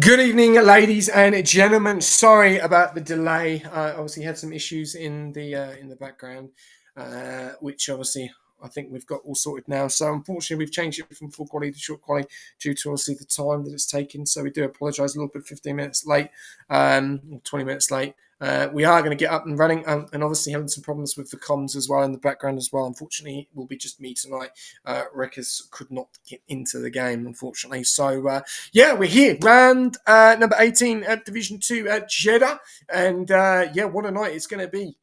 Good evening, ladies and gentlemen. Sorry about the delay. Obviously, had some issues in the background, which obviously I think we've got all sorted now. So unfortunately, we've changed it from full quality to short quality due to obviously the time that it's taken. So we do apologise a little bit, 15 minutes late, 20 minutes late. We are going to get up and running, and obviously having some problems with the comms as well in the background as well. Unfortunately, it will be just me tonight. Reckers could not get into the game, unfortunately. So yeah, we're here, round number 18 at Division 2 at Jeddah, and yeah, what a night it's going to be.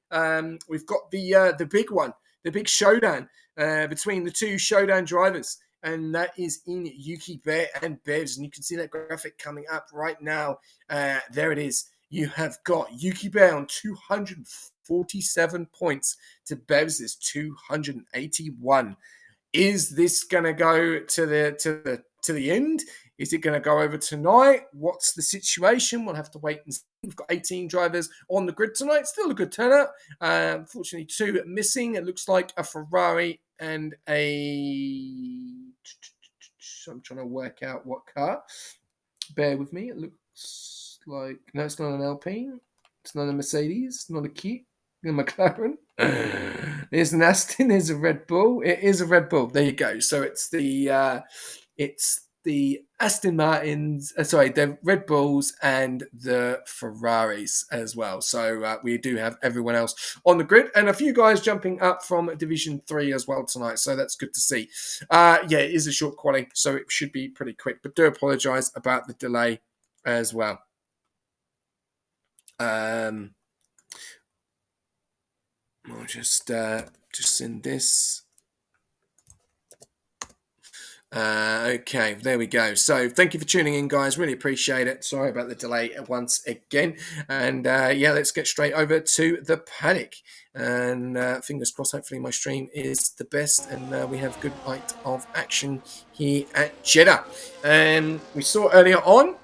We've got the big one, the big showdown between the two showdown drivers, and that is in Yuki and Bevs, and you can see that graphic coming up right now. There it is. You have got Yuki Bear on 247 points to Bevs' 281. Is this going to go to the end? Is it going to go over tonight? What's the situation? We'll have to wait and see. We've got 18 drivers on the grid tonight. Still a good turnout. Unfortunately, 2 missing. It looks like a Ferrari and a... I'm trying to work out what car. Bear with me. It looks like... No, it's not an Alpine. It's not a Mercedes. Not a Kia. A McLaren. There's an Aston. There's a Red Bull. It is a Red Bull. There you go. So it's the Aston Martins. The Red Bulls and the Ferraris as well. So we do have everyone else on the grid and a few guys jumping up from Division 3 as well tonight. So that's good to see. Yeah, it is a short quality, so it should be pretty quick. But do apologise about the delay as well. I'll just send this. Okay, there we go. So thank you for tuning in, guys. Really appreciate it. Sorry about the delay once again. And yeah, let's get straight over to the paddock. And fingers crossed, hopefully my stream is the best and we have good night of action here at Jeddah. We saw earlier on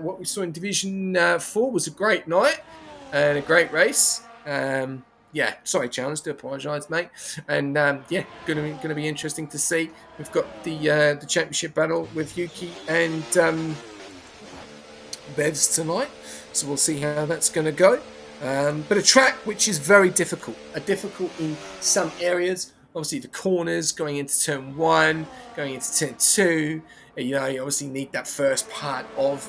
what we saw in Division 4 was a great night and a great race. Yeah, sorry, Challenge. Do apologise, mate. And yeah, gonna be interesting to see. We've got the championship battle with Yuki and Bevs tonight, so we'll see how that's going to go. But a track which is very difficult, difficult in some areas. Obviously, the corners going into turn 1, going into turn 2. You know, you obviously need that first part of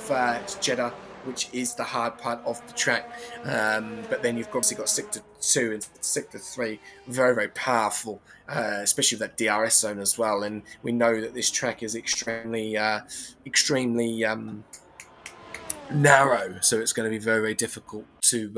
Jeddah, which is the hard part of the track. But then you've obviously got sector 2 and sector 3, very, very powerful, especially with that DRS zone as well. And we know that this track is extremely narrow, so it's going to be very, very difficult to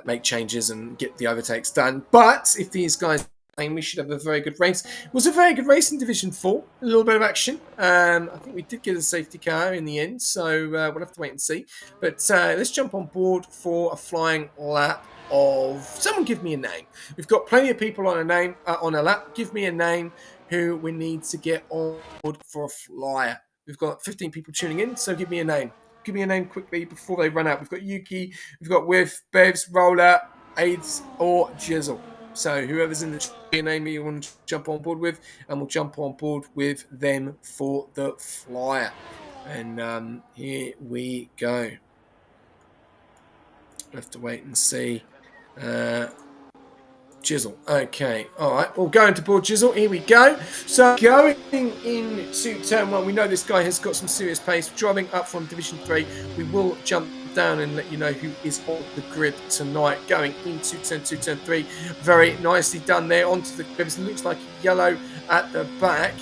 make changes and get the overtakes done. But if these guys, we should have a very good race. It was a very good race in Division 4. A little bit of action. I think we did get a safety car in the end, so we'll have to wait and see. But let's jump on board for a flying lap of... Someone give me a name. We've got plenty of people on a lap. Give me a name who we need to get on board for a flyer. We've got 15 people tuning in, so give me a name. Give me a name quickly before they run out. We've got Yuki, we've got Whiff, Bevs, Roller, AIDS, or Jizzle. So whoever's in the name you want to jump on board with, and we'll jump on board with them for the flyer. And here we go. We'll have to wait and see. Jizzle. Okay. All right. We'll go into board Jizzle. Here we go. So going into turn 1, we know this guy has got some serious pace. Driving up from Division 3, we will jump down and let you know who is on the grid tonight. Going into turn 2, turn 3. Very nicely done there. Onto the grid. It looks like yellow at the back.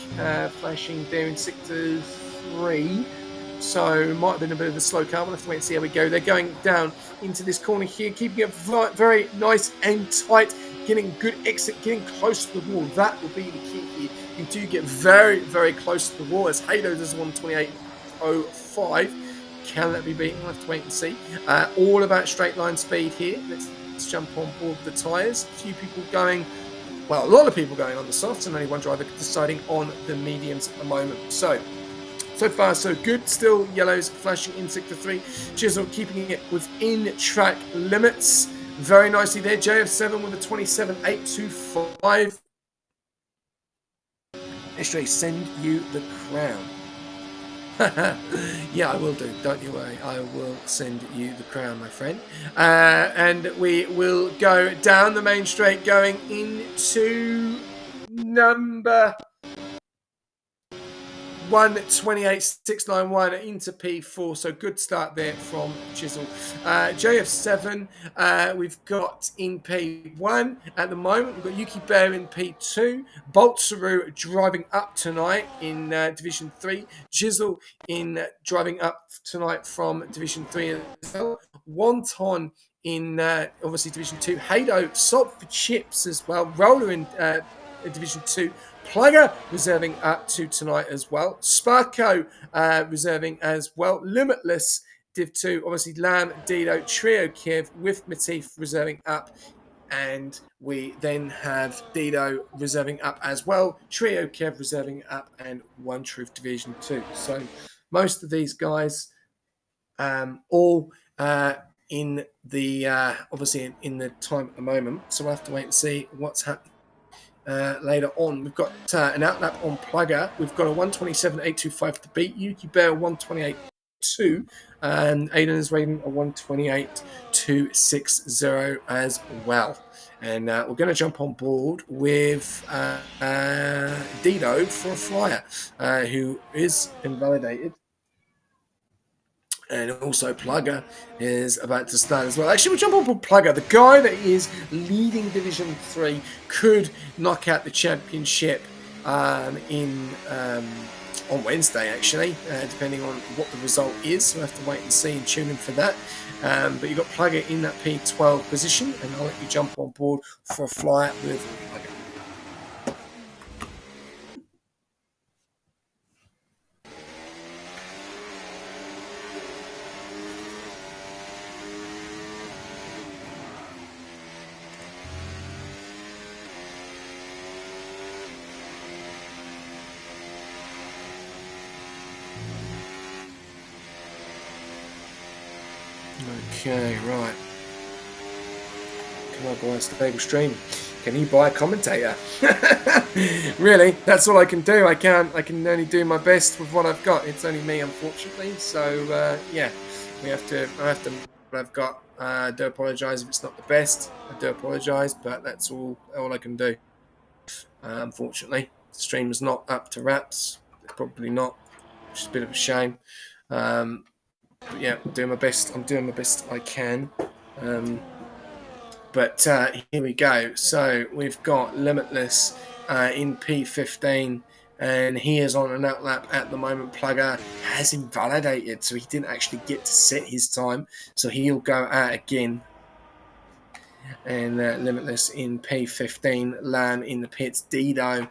Flashing there in sector 3. So it might have been a bit of a slow car. We'll have to wait and see how we go. They're going down into this corner here, keeping it very nice and tight, getting good exit, getting close to the wall. That will be the key here. You do get very close to the wall as Hado does 128.05. Can that be beaten? We'll have to wait and see. All about straight line speed here. Let's jump on board the tyres. A few people going, well, a lot of people going on the softs and only one driver deciding on the mediums at the moment. So far, so good. Still yellows flashing in sector 3. Chisel keeping it within track limits. Very nicely there. JF7 with a 27.825. SJ, send you the crown. Yeah, I will do. Don't you worry. I will send you the crown, my friend. And we will go down the main straight going into number 128.691 into P4, so good start there from Chisel. JF7, we've got in P1 at the moment. We've got Yuki Bear in P2, Bolt Saru driving up tonight in Division 3, Chisel in driving up tonight from Division 3 as well, Wonton in obviously Division 2, Hado, Salt for Chips as well, Roller in Division 2, Plugger reserving up to tonight as well. Sparko reserving as well. Limitless Div 2. Obviously Lamb, Dido, Trio Kiev with Matif reserving up. And we then have Dido reserving up as well. Trio Kiev reserving up and One Truth Division 2. So most of these guys all in the obviously in the time at the moment. So we'll have to wait and see what's happening. Later on, we've got an outlap on Plugger. We've got a 127.825 to beat. Yuki Bear 128.2, and Aiden is rating a 128.260 as well. And we're going to jump on board with Dido for a flyer, who is invalidated. And also Plugger is about to start as well. Actually, we'll jump on board Plugger. The guy that is leading Division 3 could knock out the championship on Wednesday, actually, depending on what the result is. So we'll have to wait and see and tune in for that. But you've got Plugger in that P12 position, and I'll let you jump on board for a flyer with Plugger. Okay, right. Can I buy a stable stream? Can you buy a commentator? Really, that's all I can do. I can only do my best with what I've got. It's only me, unfortunately. So yeah, I have to what I've got. I do apologise if it's not the best. I do apologise, but that's all I can do. Unfortunately, the stream is not up to wraps. It's probably not, which is a bit of a shame. But yeah, I'm doing my best. I'm doing the best I can. But here we go. So we've got Limitless in P15, and he is on an outlap at the moment. Plugger has invalidated, so he didn't actually get to set his time. So he'll go out again. And Limitless in P15, Lamb in the pits, Dido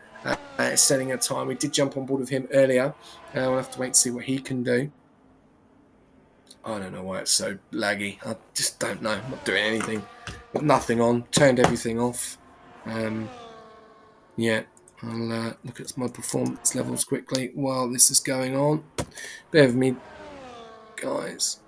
setting a time. We did jump on board with him earlier. We'll have to wait and see what he can do. I don't know why it's so laggy. I just don't know. I'm not doing anything. Got nothing on. Turned everything off. Yeah, I'll look at my performance levels quickly while this is going on. Bear with me, guys.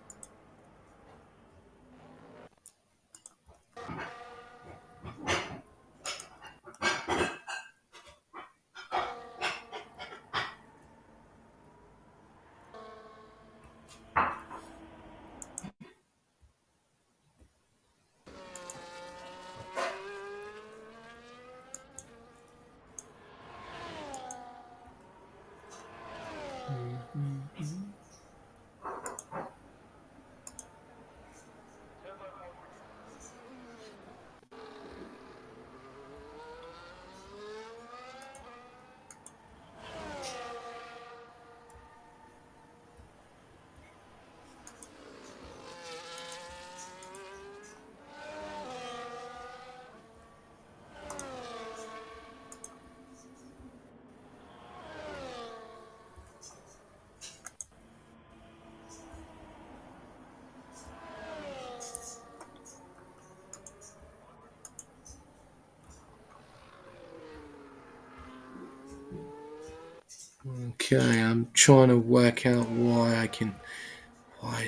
Okay, I'm trying to work out why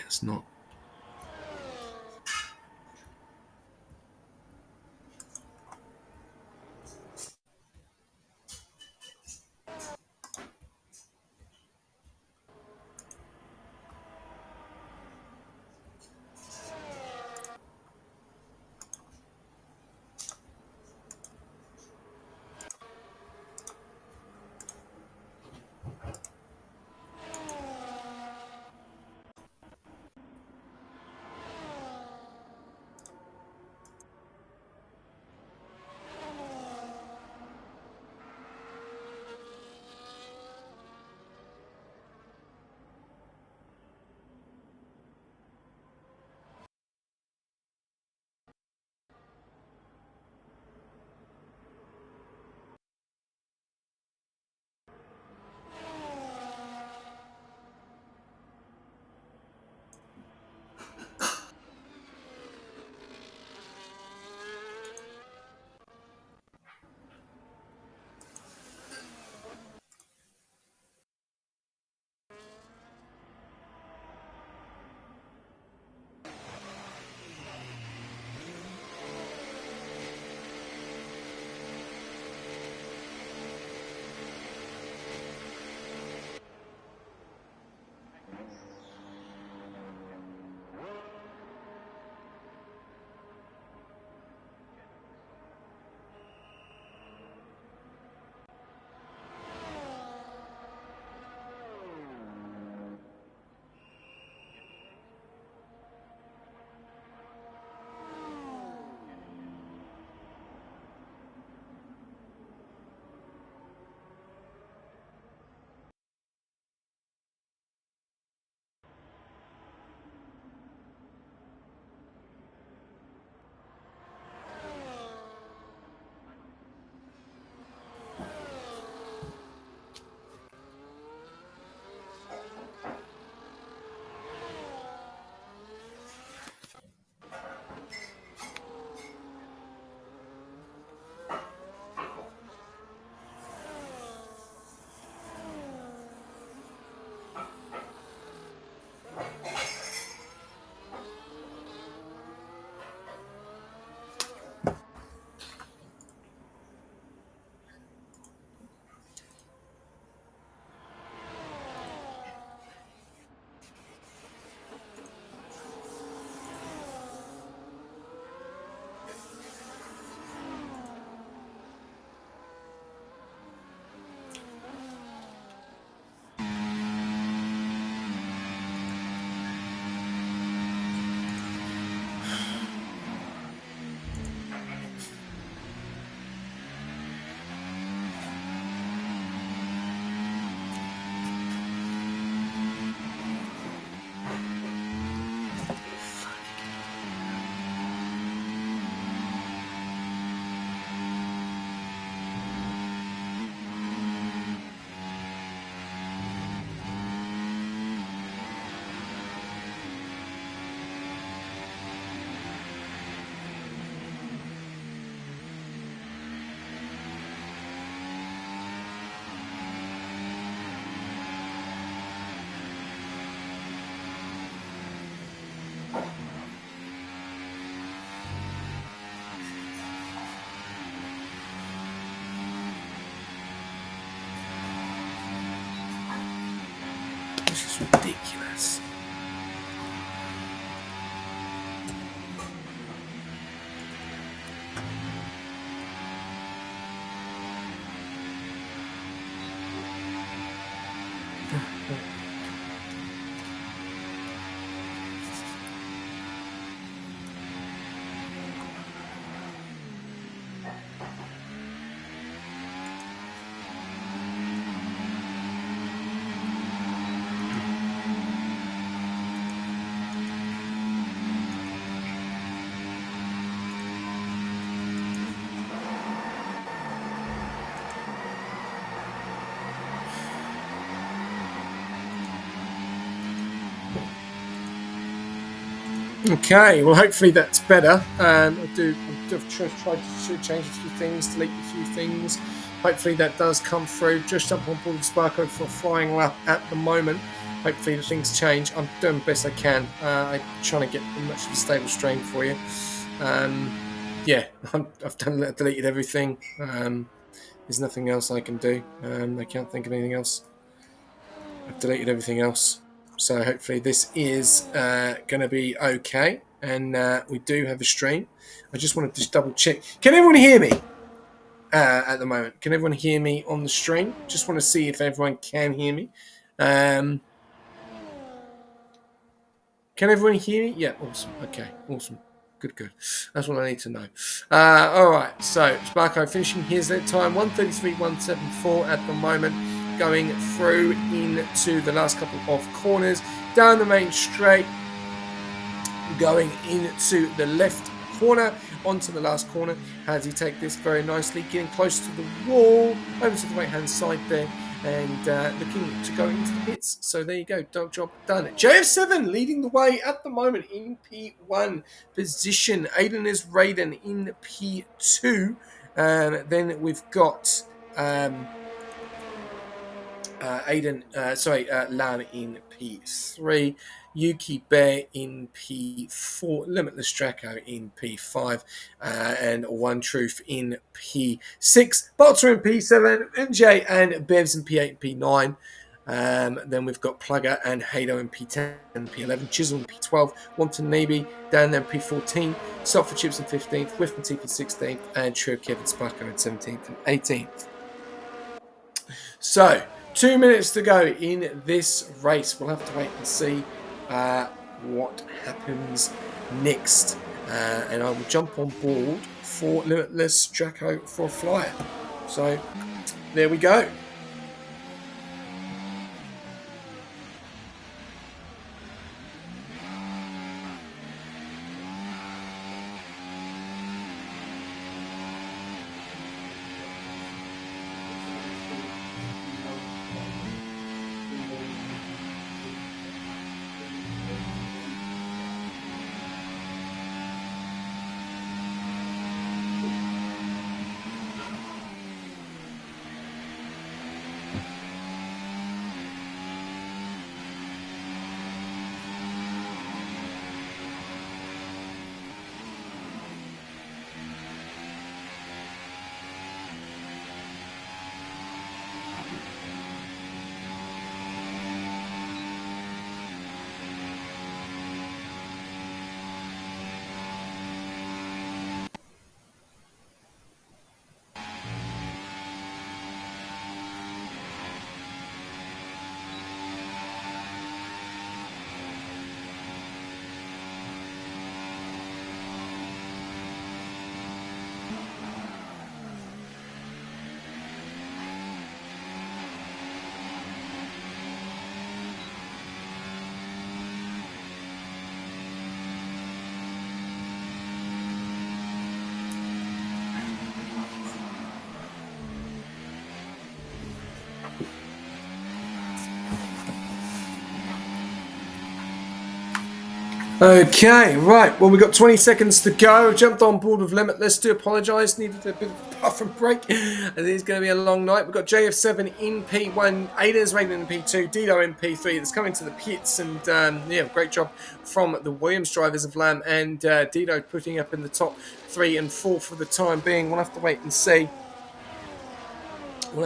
it's not. This is ridiculous. Okay, well, hopefully that's better. I've tried to change a few things, delete a few things. hopefully that does come through. Just jump on board with Sparko for a flying lap at the moment. Hopefully the things change. I'm doing the best I can. I'm trying to get as much of a stable stream for you. Yeah, I've deleted everything. There's nothing else I can do. I can't think of anything else. I've deleted everything else. So hopefully this is going to be okay. And we do have a stream. I just want to just double check. Can everyone hear me at the moment? Can everyone hear me on the stream? Just want to see if everyone can hear me. Can everyone hear me? Yeah, awesome. Okay, awesome. Good. That's what I need to know. All right, so Sparko finishing his time 1:33.174 at the moment, going through into the last couple of corners, down the main straight, going into the left corner, onto the last corner. How does he take this? Very nicely, getting close to the wall, over to the right-hand side there, and looking to go into the pits. So there you go, job done. JF7 leading the way at the moment in P1 position. Aiden is Raiden in P2. Then we've got Lam in P3. Yuki Bear in P4, Limitless Draco in P5, and One Truth in P6, Bolter in P7, MJ and Bevs in P8 and P9. Then we've got Plugger and Hado in P10 and P11, Chisel in P12, Wanton Nabi down there in P14, Soft for Chips in 15th, Whiff and TP 16th, and True Kevin Sparko in 17th and 18th. So, 2 minutes to go in this race. We'll have to wait and see what happens next. And I will jump on board for Limitless Draco for a flyer. So, there we go. Okay, right. Well, we've got 20 seconds to go. Jumped on board with Limitless. Do apologise. Needed a bit of a puff and break. And it is going to be a long night. We've got JF7 in P1, Aiden's Raiden in P2, Dido in P3. That's coming to the pits. And yeah, great job from the Williams drivers of Lam and Dido putting up in the top 3 and 4 for the time being. We'll have to wait and see. We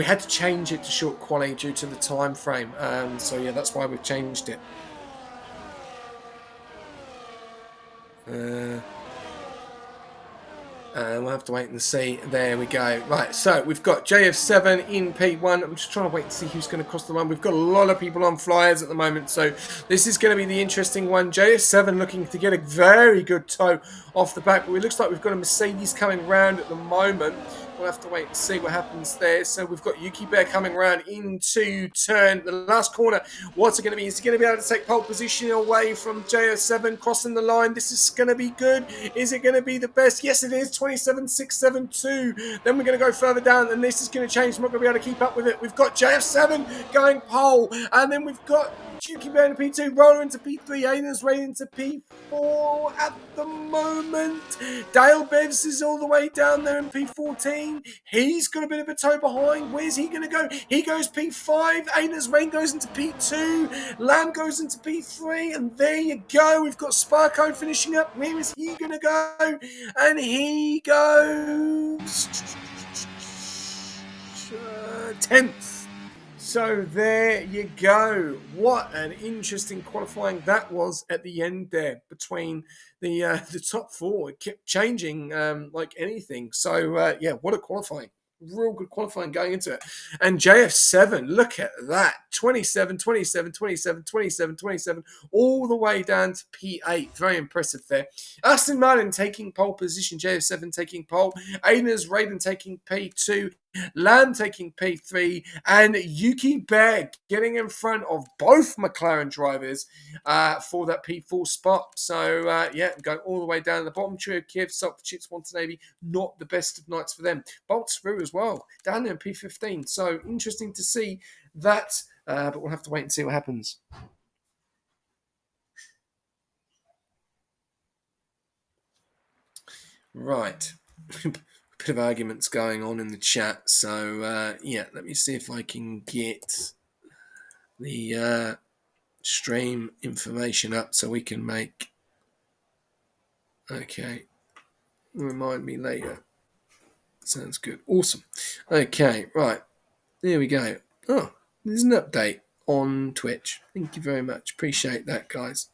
had to change it to short quality due to the time frame. So yeah, that's why we've changed it. We'll have to wait and see. There we go. Right, so we've got JF7 in P1. I'm just trying to wait and see who's going to cross the line. We've got a lot of people on flyers at the moment, so this is going to be the interesting one. JF7 looking to get a very good toe off the back, but it looks like we've got a Mercedes coming round at the moment. We'll have to wait and see what happens there. So we've got Yuki Bear coming around into turn. The last corner, what's it going to be? Is he going to be able to take pole position away from JF7 crossing the line? This is going to be good. Is it going to be the best? Yes, it is. 27.672. Then we're going to go further down, and this is going to change. I'm not going to be able to keep up with it. We've got JF7 going pole, and then we've got Yuki Bear into P2, Roller into P3, Aiden's right into P4 at the moment. Dale Bevs is all the way down there in P14. He's got a bit of a toe behind. Where's he going to go? He goes P5. Aiden's Rain goes into P2. Lamb goes into P3. And there you go. We've got Sparko finishing up. Where is he going to go? And he goes 10th. So there you go. What an interesting qualifying that was at the end there between the top four. It kept changing like anything. So yeah, what a qualifying. Real good qualifying going into it. And JF7, look at that. 27, 27, 27, 27, 27, all the way down to P8. Very impressive there. Aston Martin taking pole position. JF7 taking pole. Aiden's Raiden taking P2. Lamb taking P3, and Yuki Bear getting in front of both McLaren drivers for that P4 spot. So, yeah, going all the way down to the bottom. Trio Kiev, Salt Chips, Montenegro, not the best of nights for them. Bolts through as well, down there in P15. So, interesting to see that, but we'll have to wait and see what happens. Right. Bit of arguments going on in the chat, so yeah, let me see if I can get the stream information up so we can make. Okay, remind me later. Sounds good. Awesome. Okay, right, there we go. Oh, there's an update on Twitch. Thank you very much. Appreciate that, guys.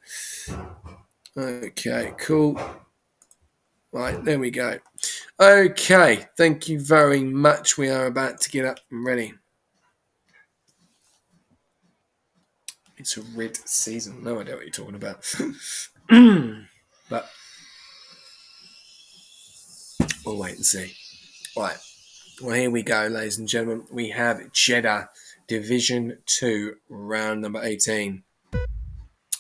Okay, cool. Right, there we go. Okay, thank you very much. We are about to get up and ready. It's a red season. No idea what you're talking about. But we'll wait and see. Right. Well, here we go, ladies and gentlemen. We have Jeddah Division 2, round number 18.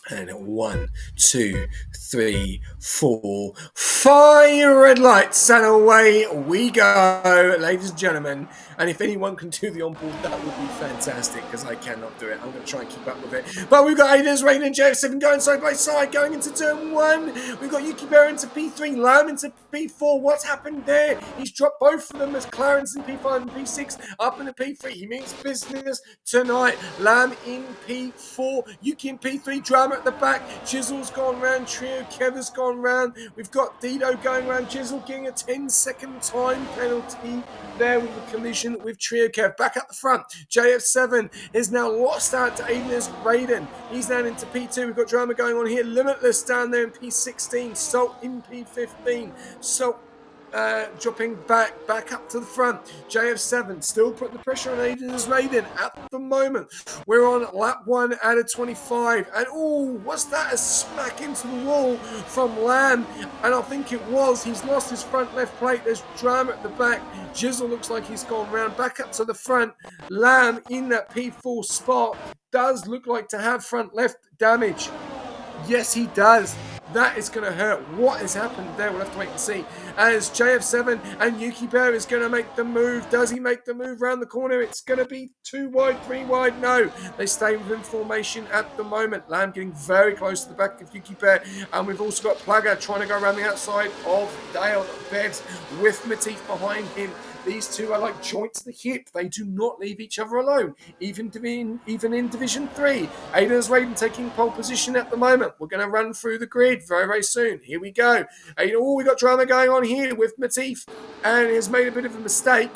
And 1, 2, 3, 4, 5 red lights, and away we go, ladies and gentlemen. And if anyone can do the onboard, that would be fantastic, because I cannot do it. I'm going to try and keep up with it. But we've got Aiden's Rain and JF7 going side by side, going into turn 1. We've got Yuki Bear into P3, Lamb into P4. What's happened there? He's dropped both of them as Clarence in P5 and P6 up into P3. He means business tonight. Lamb in P4, Yuki in P3, drama at the back. Chisel's gone round, Trio Kevin's gone round. We've got Dido going round, Chisel getting a 10-second time penalty there with a collision with Trio Kev. Back up the front, JF7 is now lost out to Aiden's Raiden. He's down into P2. We've got drama going on here. Limitless down there in P16. Salt in P15. Salt dropping back up to the front. JF7 still putting the pressure on Aiden's Raiden at the moment. We're on lap 1 out of 25. And oh, what's that? A smack into the wall from Lamb. And I think it was. He's lost his front left plate. There's drama at the back. Jizzle looks like he's gone round. Back up to the front. Lamb in that P4 spot does look like to have front left damage. Yes, he does. That is going to hurt. What has happened there? We'll have to wait and see. As JF7 and Yuki Bear is going to make the move. Does he make the move around the corner? It's going to be 2 wide, 3 wide. No. They stay within formation at the moment. Lamb getting very close to the back of Yuki Bear. And we've also got Plugger trying to go around the outside of Dale Bevs with Matif behind him. These two are like joints at the hip. They do not leave each other alone, even in Division 3. Aiden's Raiden taking pole position at the moment. We're going to run through the grid very, very soon. Here we go. Oh, we got drama going on here with Matif, and has made a bit of a mistake.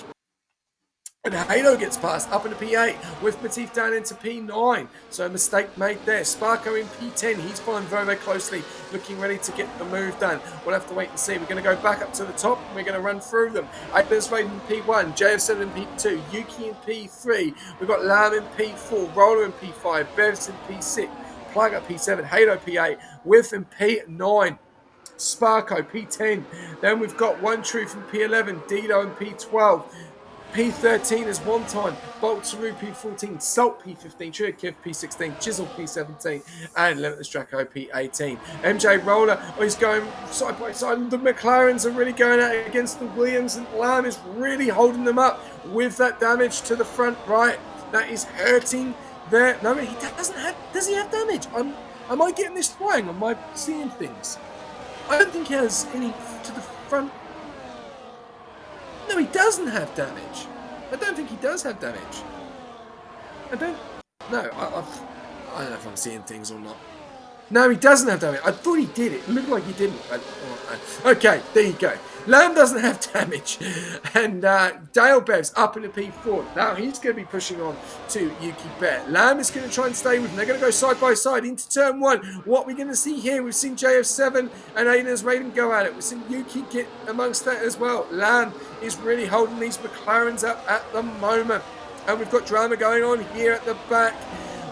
And Halo gets past up into P8 with Matif down into P9. So a mistake made there. Sparko in P10. He's following very, very closely, looking ready to get the move done. We'll have to wait and see. We're going to go back up to the top. And we're going to run through them. Aiden's Raiden in P1. JF7 in P2. Yuki in P3. We've got Lamb in P4. Roller in P5. Bevs in P6. Plugger P7. Halo P8. With in P9. Sparko, P10. Then we've got One Truth in P11, Dido in P12. P13 is One Time, Bolt Saru P14, Salt P15, Trio Kiv P16, Chisel P17, and Limitless Draco P18. MJ Roller is going side by side. The McLarens are really going out against the Williams, and Lamb is really holding them up with that damage to the front right. That is hurting there. No, he doesn't have. Does he have damage? Am I getting this wrong? Am I seeing things? I don't think he has any to the front. No, he doesn't have damage. I don't think he does have damage. I don't. No, I don't know if I'm seeing things or not. No, he doesn't have damage. I thought he did. It looked like he didn't. Okay, there you go. Lamb doesn't have damage. And Dale Bevs up in the P4. Now he's going to be pushing on to Yuki Bear. Lamb is going to try and stay with him. They're going to go side by side into turn one. What we're going to see here, we've seen JF7 and Aiden's Raiden go at it. We've seen Yuki get amongst that as well. Lamb is really holding these McLarens up at the moment. And we've got drama going on here at the back.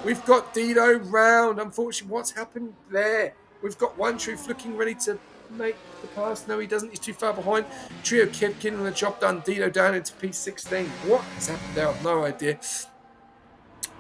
We've got Dido round. Unfortunately, what's happened there? We've got One Truth looking ready to make the pass. No, he doesn't. He's too far behind. Trio Kid getting the job done. Dido down into P16. What has happened there? I've no idea.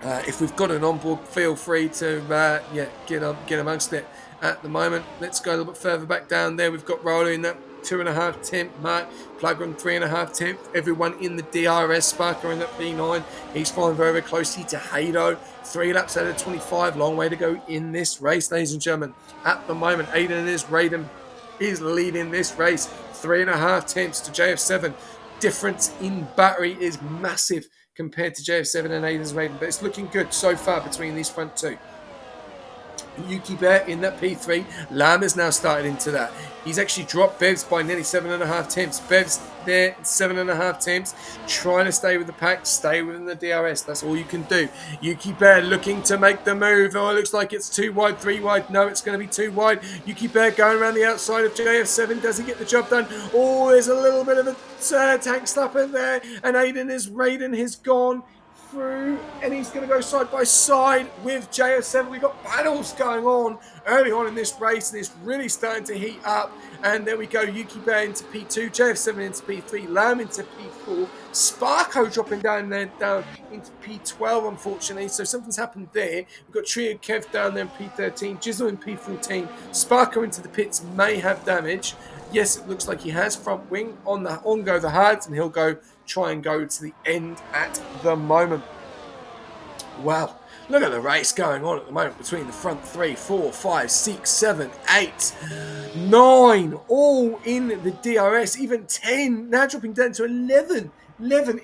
If we've got an onboard, feel free to get amongst it at the moment. Let's go a little bit further back down there. We've got Roller in that 2.5 temp mark, Plug on 3.5 temp. Everyone in the DRS, Sparker in that P9. He's flying very, very closely to Hado. 3 laps out of 25. Long way to go in this race, ladies and gentlemen. At the moment, Aiden is Raiden is leading this race. 3.5 temps to JF7. Difference in battery is massive compared to JF7 and Aiden's Raiden, but it's looking good so far between these front two. Yuki Bear in that P3. Lamb has now started into that. He's actually dropped Bevs by nearly 7.5 temps. Bevs there, 7.5 temps. Trying to stay with the pack, stay within the DRS. That's all you can do. Yuki Bear looking to make the move. Oh, it looks like it's 2 wide, 3 wide. No, it's going to be 2 wide. Yuki Bear going around the outside of JF7. Does he get the job done? Oh, there's a little bit of a tank slap in there. And Raiden has gone through, and he's going to go side by side with JF7. We've got battles going on early on in this race, and it's really starting to heat up. And there we go, Yuki Bear into P2, JF7 into P3, Lamb into P4, Sparko dropping down into P12, unfortunately. So something's happened there. We've got Trio Kev down there in P13, Jizzle in P14, Sparko into the pits, may have damage. Yes, it looks like he has front wing on go the hards, and he'll try and go to the end at the moment. Wow, look at the race going on at the moment between the front 3, 4, 5, 6, 7, 8, 9, all in the DRS, even 10, now dropping down to 11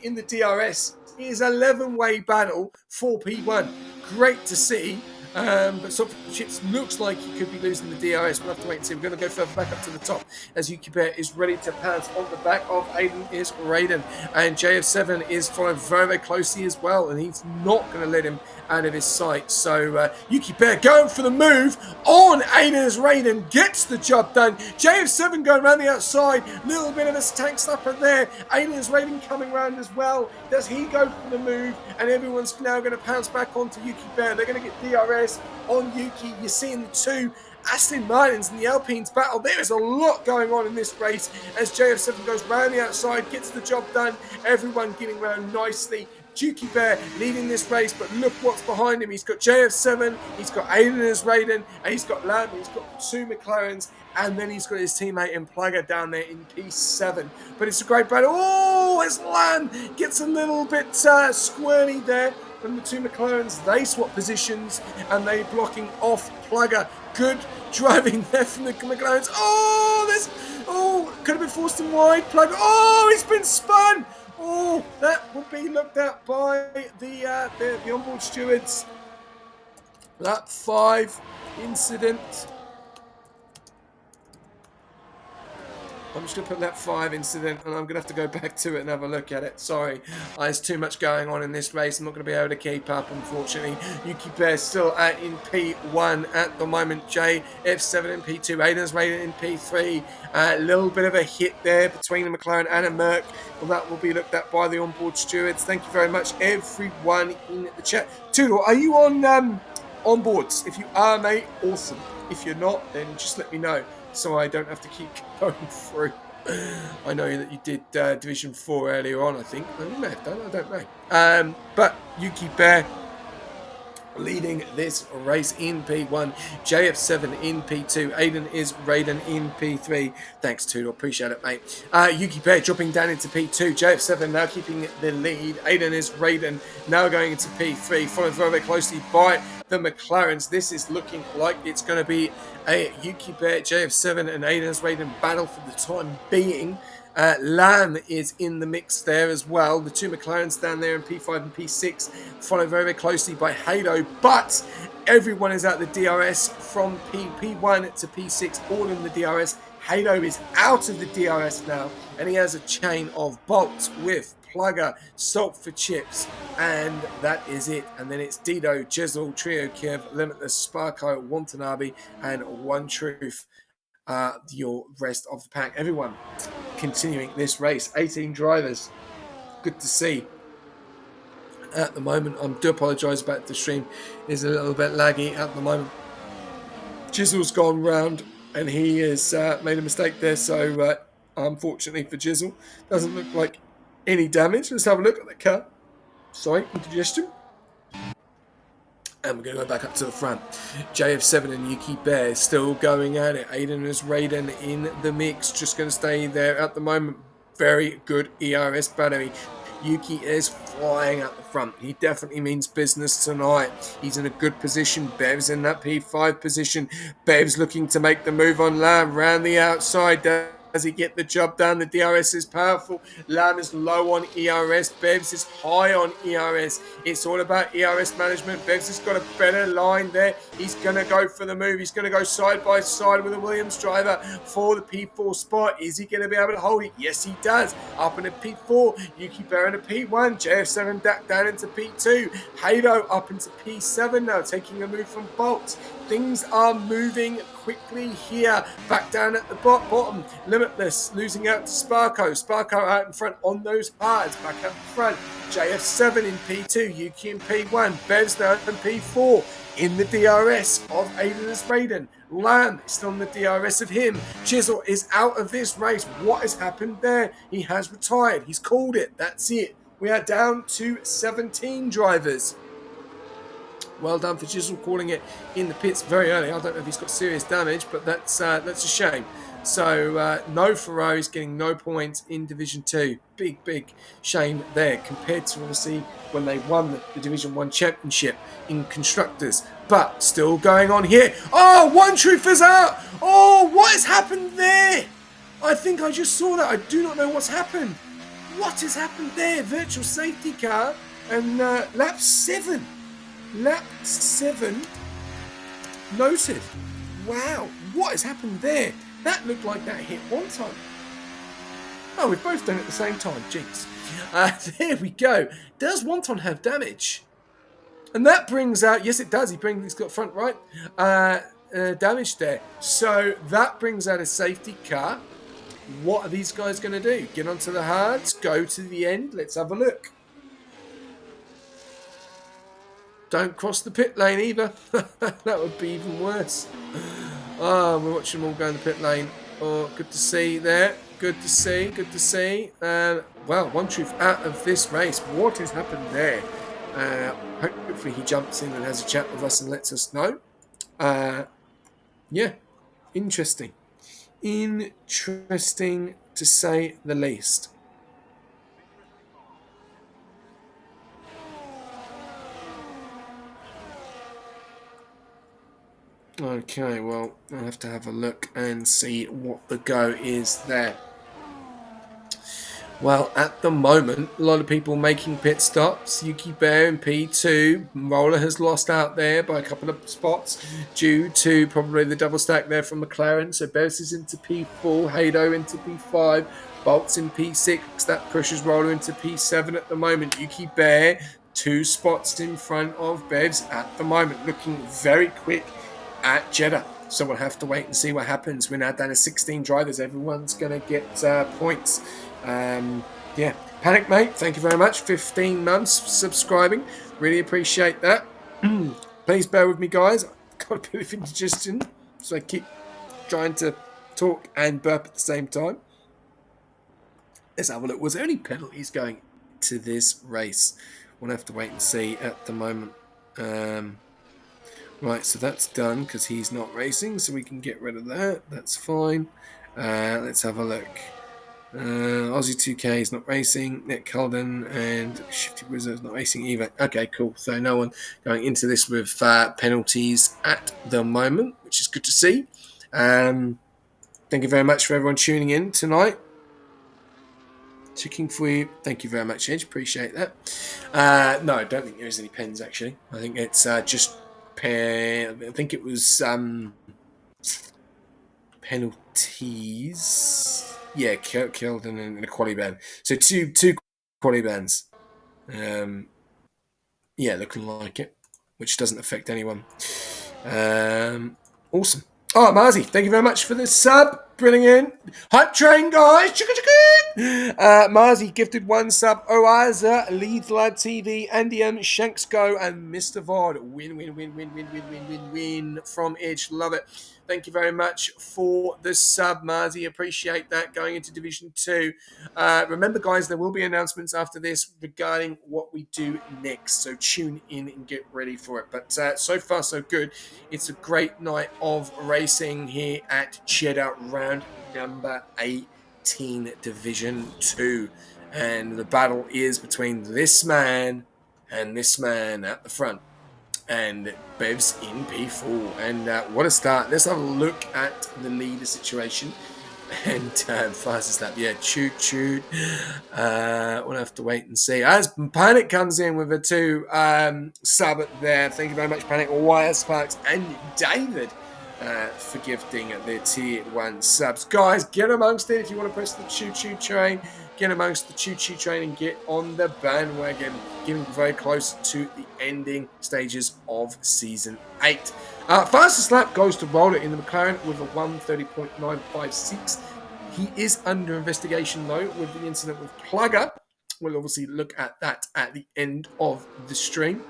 in the DRS. It is an 11-way battle for P1. Great to see. But Chips looks like he could be losing the DRS. We'll have to wait and see. We're going to go further back up to the top as Yuki Bear is ready to pounce on the back of Aiden is Raiden. And JF7 is following very, very closely as well. And he's not going to let him out of his sight. So Yuki Bear going for the move on Aiden is Raiden. Gets the job done. JF7 going around the outside. Little bit of a tank slapper there. Aiden is Raiden coming around as well. Does he go for the move? And everyone's now going to pounce back onto Yuki Bear. They're going to get DRS on Yuki. You're seeing the two Aston Martins and the Alpines battle. There is a lot going on in this race as JF7 goes round the outside, gets the job done. Everyone getting around nicely. Yuki Bear leading this race, but look what's behind him. He's got JF7, he's got Aiden as Raiden, and he's got Lamb, he's got 2 McLarens, and then he's got his teammate in Plugger down there in P7. But it's a great battle. Oh, as Lamb gets a little bit squirmy there. And the 2 McLarens, they swap positions and they blocking off Plugger. Good driving there from the McLarens. Could have been forced in wide. Plugger. Oh, he's been spun. Oh, that would be looked at by the onboard stewards. Lap 5 incident. I'm just going to put that 5 incident, and I'm going to have to go back to it and have a look at it. Sorry, there's too much going on in this race. I'm not going to be able to keep up, unfortunately. Yuki Bear still in P1 at the moment. JF7 in P2. Aiden's Raiden in P3. A little bit of a hit there between a McLaren and a Merc. Well, that will be looked at by the onboard stewards. Thank you very much, everyone in the chat. Toodle, are you on onboards? If you are, mate, awesome. If you're not, then just let me know. so I don't have to keep going through. I know that you did Division 4 earlier on, I think. Well, you may have done, I don't know. But Yuki Bear leading this race in P1, JF7 in P2, Aiden is Raiden in P3. Thanks, Tudor, appreciate it, mate. Yuki Bear dropping down into P2, JF7 now keeping the lead, Aiden is Raiden now going into P3, followed very closely by the McLarens. This is looking like it's going to be a Yuki Bear, JF7 and Aiden is Raiden battle for the time being. Lamb is in the mix there as well. The two McLarens down there in P5 and P6, followed very closely by Hado. But everyone is at the DRS from P1 to P6, all in the DRS. Hado is out of the DRS now, and he has a chain of bolts with Plugger, Salt for Chips, and that is it. And then it's Dido, Jizzle, Trio Kiev, Limitless, Sparko, Watanabe, and One Truth. Your rest of the pack. Everyone continuing this race. 18 drivers. Good to see. At the moment, I do apologise about the stream. Is a little bit laggy at the moment. Jizzle's gone round and he has made a mistake there. So unfortunately for Jizzle, doesn't look like any damage. Let's have a look at the car. Sorry, indigestion. And we're going to go back up to the front. JF7 and Yuki Bear still going at it. Aiden is Raiden in the mix. Just going to stay there at the moment. Very good ERS battery. Yuki is flying at the front. He definitely means business tonight. He's in a good position. Bevs in that P5 position. Bevs looking to make the move on Lamb round the outside. Does he get the job done? The DRS is powerful. Lamb is low on ERS. Bevs is high on ERS. It's all about ERS management. Bevs has got a better line there. He's going to go for the move. He's going to go side by side with a Williams driver for the P4 spot. Is he going to be able to hold it? Yes, he does. Up in a P4. Yuki Bear in a P1. JF7 down into P2. Hado up into P7 now, taking a move from Bolt. Things are moving quickly here. Back down at the bottom. Limitless losing out to Sparko. Sparko out in front on those hards. Back up front. JF7 in P2. Yuki in P1. Bevs now in P4. In the DRS of Aiden as Raiden. Lamb is still on the DRS of him. Chisel is out of this race. What has happened there? He has retired. He's called it. That's it. We are down to 17 drivers. Well done for Chisel calling it in the pits very early. I don't know if he's got serious damage, but that's a shame. So no Ferrari is getting no points in Division 2. Big shame there compared to obviously when they won the Division 1 championship in Constructors. But still going on here. Oh, One Truth is out. Oh, what has happened there? I think I just saw that. I do not know what's happened. What has happened there? Virtual safety car and lap 7. Lap 7 noted. Wow, what has happened there? That looked like that hit one time. Oh, we've both done it at the same time. Jinx. There we go. Does Wonton have damage? And that brings out, yes it does, he's got front right damage there. So that brings out a safety car. What are these guys going to do? Get onto the hards, go to the end. Let's have a look. Don't cross the pit lane either. That would be even worse. Oh, we're watching them all go in the pit lane. Oh, good to see there. Good to see. Well, One Truth out of this race. What has happened there? Hopefully he jumps in and has a chat with us and lets us know. Yeah, interesting. Interesting to say the least. Okay, well, I'll have to have a look and see what the go is there. Well, at the moment, a lot of people making pit stops. Yuki Bear in P2. Roller has lost out there by a couple of spots due to probably the double stack there from McLaren. So Bevs is into P4, Hado into P5, Bolt's in P6. That pushes Roller into P7 at the moment. Yuki Bear, 2 spots in front of Bevs at the moment, looking very quick at Jeddah. So we'll have to wait and see what happens. We're now down to 16 drivers. Everyone's going to get points. Yeah, Panic Mate, thank you very much. 15 months subscribing. Really appreciate that. Please bear with me, guys. I've got a bit of indigestion, so I keep trying to talk and burp at the same time. Let's have a look. Was there any penalties going to this race? We'll have to wait and see at the moment. Right, so that's done because he's not racing, so we can get rid of that. That's fine. Let's have a look. Aussie 2K is not racing. Nick Cullen and Shifty Wizard is not racing either. Okay, cool. So no one going into this with penalties at the moment, which is good to see. Thank you very much for everyone tuning in tonight. Checking for you. Thank you very much, Edge. Appreciate that. No, I don't think there is any pens, actually. I think it's just... I think it was penalties. Yeah, killed and a quality ban. So two quality bans. Yeah, looking like it, which doesn't affect anyone. Awesome. Oh, Marzi, thank you very much for the sub. Brilliant. Hype train, guys. Marzi gifted 1 sub. Oaza, Leeds Lad TV, Andy Shanks Go, and Mr. Vod. Win from Edge. Love it. Thank you very much for the sub, Marzi. Appreciate that. Going into Division 2. Remember, guys, there will be announcements after this regarding what we do next. So tune in and get ready for it. But so far, so good. It's a great night of racing here at Jeddah, round number 18, Division 2. And the battle is between this man and this man at the front. And Bevs in P4. And what a start. Let's have a look at the leader situation. And fastest lap, yeah, shoot. We'll have to wait and see. As Panic comes in with a 2 sub there. Thank you very much, Panic, Wire Sparks, and David for gifting their tier 1 subs. Guys, get amongst it if you want to press the choo-choo train. Get amongst the choo-choo train and get on the bandwagon. Getting very close to the ending stages of Season 8. Fastest lap goes to Roller in the McLaren with a 1:30.956. He is under investigation, though, with the incident with Plugger. We'll obviously look at that at the end of the stream,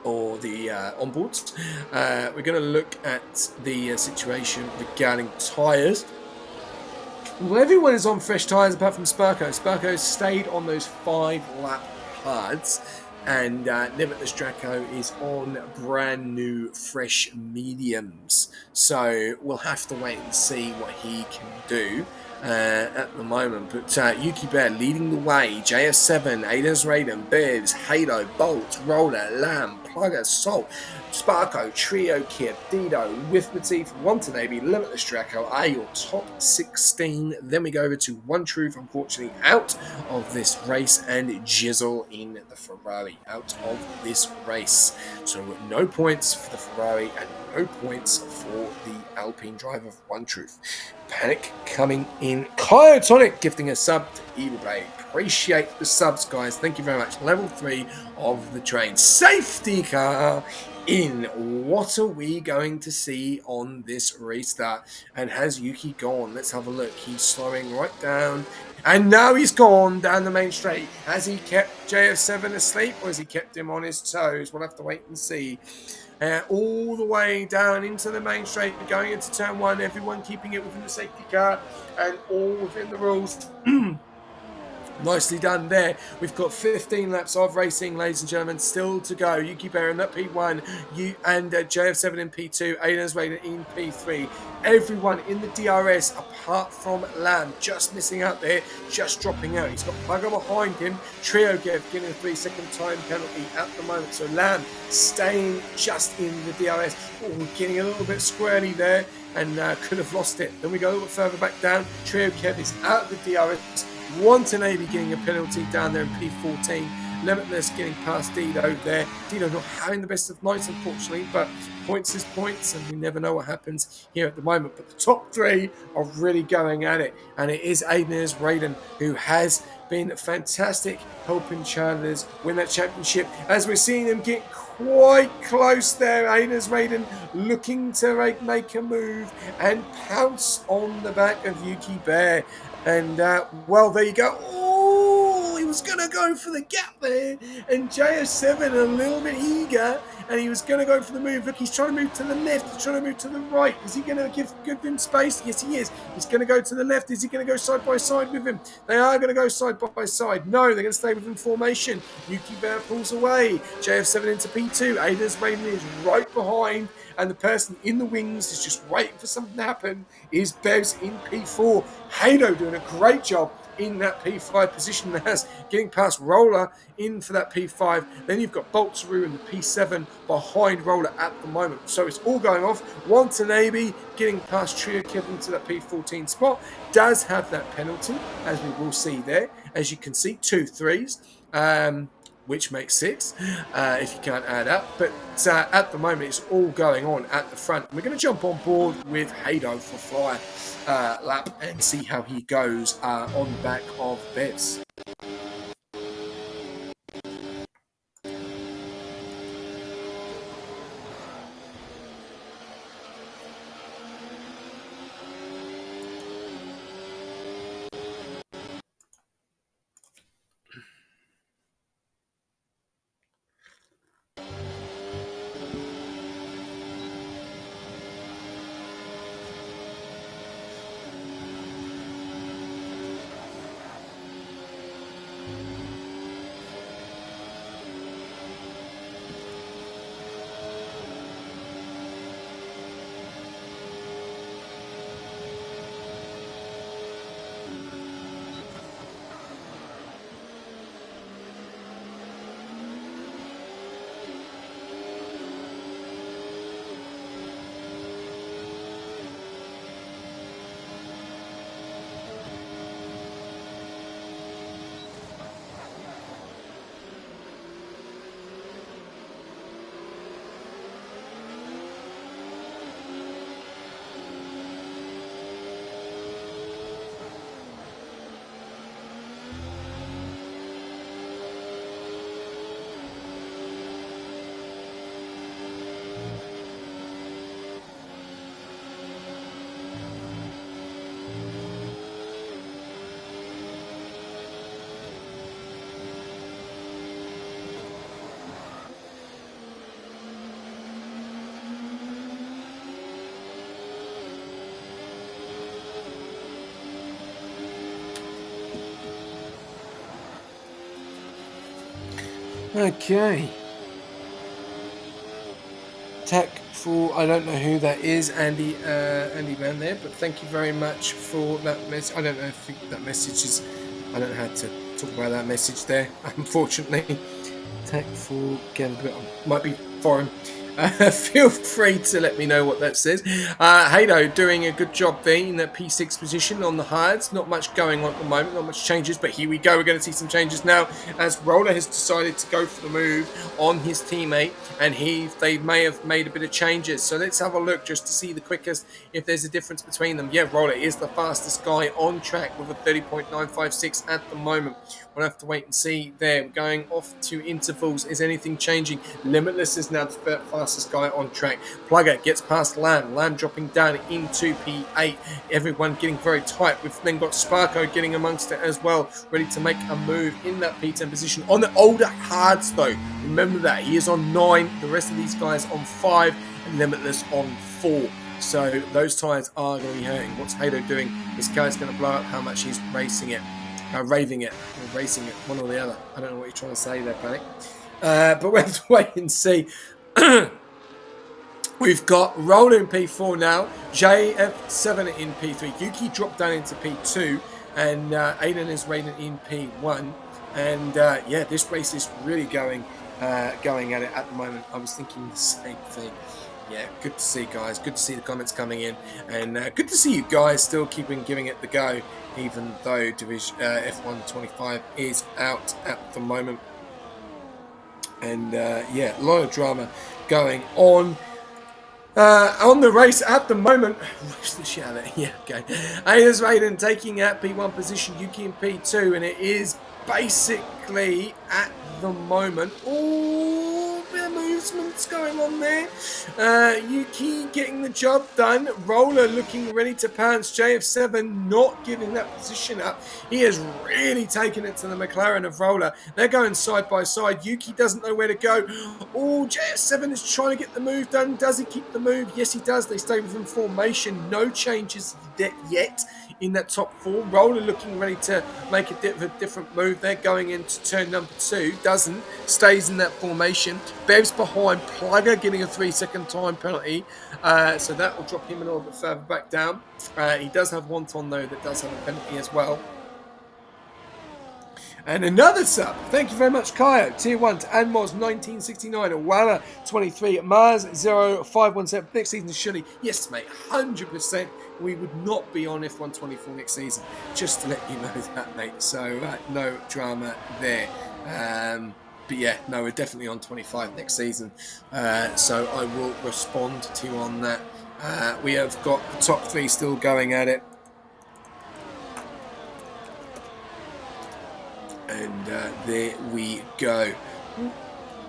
or the onboards. We're going to look at the situation regarding tyres. Well, everyone is on fresh tyres apart from Sparko. Sparko stayed on those 5-lap hards, and Limitless Draco is on brand new fresh mediums. So we'll have to wait and see what he can do at the moment. But Yuki Bear leading the way. JF7, Aiden's Raiden, Bevs, Halo, Bolt, Roller, Lamb, Plugger, Salt, Sparko, Trio Kid, Dido, with Matif, Watanabe, Limitless Draco are your top 16. Then we go over to One Truth, unfortunately, out of this race, and Jizzle in the Ferrari out of this race. So no points for the Ferrari and no points for the Alpine driver of One Truth. Panic coming in. Kyotonic gifting a sub to Evil Blade. Appreciate the subs, guys. Thank you very much. Level 3 of the train. Safety car in. What are we going to see on this restart? And has Yuki gone? Let's have a look. He's slowing right down. And now he's gone down the main straight. Has he kept JF7 asleep, or has he kept him on his toes? We'll have to wait and see. All the way down into the main straight, going into turn 1. Everyone keeping it within the safety car and all within the rules. Nicely done there. We've got 15 laps of racing, ladies and gentlemen, still to go. Yuki Bear in that P1, and JF7 in P2, Aiden's Raider in P3. Everyone in the DRS, apart from Lamb, just missing out there, just dropping out. He's got Plugger behind him. Trio Gev getting a 3-second time penalty at the moment. So Lamb staying just in the DRS. Oh, getting a little bit squirrely there, and could have lost it. Then we go a little bit further back down. Trio Kev is out of the DRS. Watanabe getting a penalty down there in P14. Limitless getting past Dido there. Dido not having the best of nights, unfortunately, but points is points, and we never know what happens here at the moment. But the top 3 are really going at it, and it is Aiden's Raiden who has been fantastic, helping Chandler's win that championship. As we're seeing them get quite close there, Aiden's Raiden looking to make a move and pounce on the back of Yuki Bear. And, well, there you go. Oh, he was was going to go for the gap there, and JF7 a little bit eager, and he was going to go for the move. Look, he's trying to move to the left. He's trying to move to the right. Is he going to give him space? Yes, he is. He's going to go to the left. Is he going to go side by side with him? They are going to go side by side. No, they're going to stay within formation. Yuki Bear pulls away. JF7 into P2. Aiden's Raven is right behind, and the person in the wings is just waiting for something to happen. Is Bevs in P4. Hado doing a great job in that P5 position, as getting past Roller in for that P5. Then you've got Boltsaru in the P7 behind Roller at the moment. So it's all going off. Watanabe getting past Trio Kevin to that P14 spot. Does have that penalty, as we will see there. As you can see, 2 threes. Which makes 6 if you can't add up. But at the moment, it's all going on at the front. We're going to jump on board with Hado for fly lap and see how he goes on the back of Bevs. Okay. Tech for, I don't know who that is, Andy Man there, but thank you very much for that message. I don't know if that message is, I don't know how to talk about that message there, unfortunately. Tech for, again, a bit, might be foreign. Feel free to let me know what that says. Hado doing a good job there in that P6 position on the hards. Not much going on at the moment, not much changes, but here we go. We're going to see some changes now as Roller has decided to go for the move on his teammate, and they may have made a bit of changes. So let's have a look just to see the quickest, if there's a difference between them. Yeah, Roller is the fastest guy on track with a 30.956 at the moment. We'll have to wait and see there. We're going off to intervals. Is anything changing? Limitless is now the fastest guy on track. Plugger gets past Lamb. Lamb dropping down into P8. Everyone getting very tight. We've then got Sparko getting amongst it as well, ready to make a move in that P10 position. On the older hards though, remember that he is on 9. The rest of these guys on 5 and Limitless on 4. So those tyres are going to be hurting. What's Hado doing? This guy's going to blow up how much he's racing it. Raving it, or racing it, one or the other. I don't know what you're trying to say there, Panic. But we'll have to wait and see. We've got Roller in P4 now, JF7 in P3. Yuki dropped down into P2, and Aiden is rated in P1. And yeah, this race is really going at it at the moment. I was thinking the same thing. Yeah, good to see, guys. Good to see the comments coming in, and good to see you guys still giving it the go, even though Division F1 25 is out at the moment. And yeah, a lot of drama going on the race at the moment. Rush the shit out of it. Yeah, okay. Aiden's Raiden taking out P1 position, Yuki in P2, and it is basically at the moment. Oh, bit of movement movements going on there. Yuki getting the job done. Roller looking ready to pounce. JF7 not giving that position up. He has really taken it to the McLaren of Roller. They're going side by side. Yuki doesn't know where to go. Oh, JF7 is trying to get the move done. Does he keep the move? Yes, he does. They stay within formation. No changes yet in that top four. Roller looking ready to make a different move. They're going into turn number 2. Doesn't. Stays in that formation. Bevs behind. Plugger getting a 3-second time penalty. So that will drop him a little bit further back down. He does have Wonton, though, that does have a penalty as well. And another sub. Thank you very much, Kyo. Tier 1 to Anmos 1969. Walla 23. Mars 0517. Next season, surely. Yes, mate. 100%. We would not be on F124 next season. Just to let you know that, mate. So, no drama there. But yeah, no, we're definitely on 25 next season. So I will respond to you on that. We have got the top 3 still going at it. And there we go.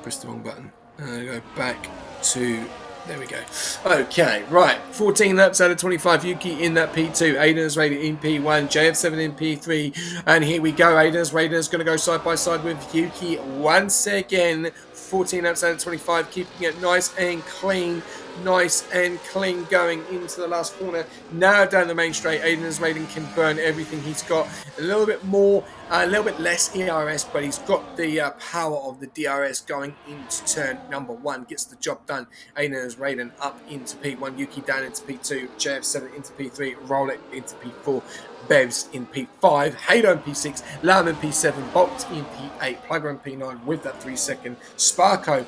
Press the wrong button. Go back to... There we go. Okay, right. 14 laps out of 25. Yuki in that P2. Aiden's rated in P1. JF7 in P3. And here we go. Aiden's going to go side by side with Yuki once again. 14 laps out of 25. Keeping it nice and clean. Nice and clean going into the last corner. Now down the main straight. Aiden's rating can burn everything he's got. A little bit more, a little bit less ERS, but he's got the power of the DRS going into turn number 1. Gets the job done. Aiden's rating up into P1. Yuki down into P2. JF7 into P3. Roll it into P4. Bevs in P5, Hado in P6, Lam in P7, Bolt in P8, Plugger in P9 with that 3-second, Sparko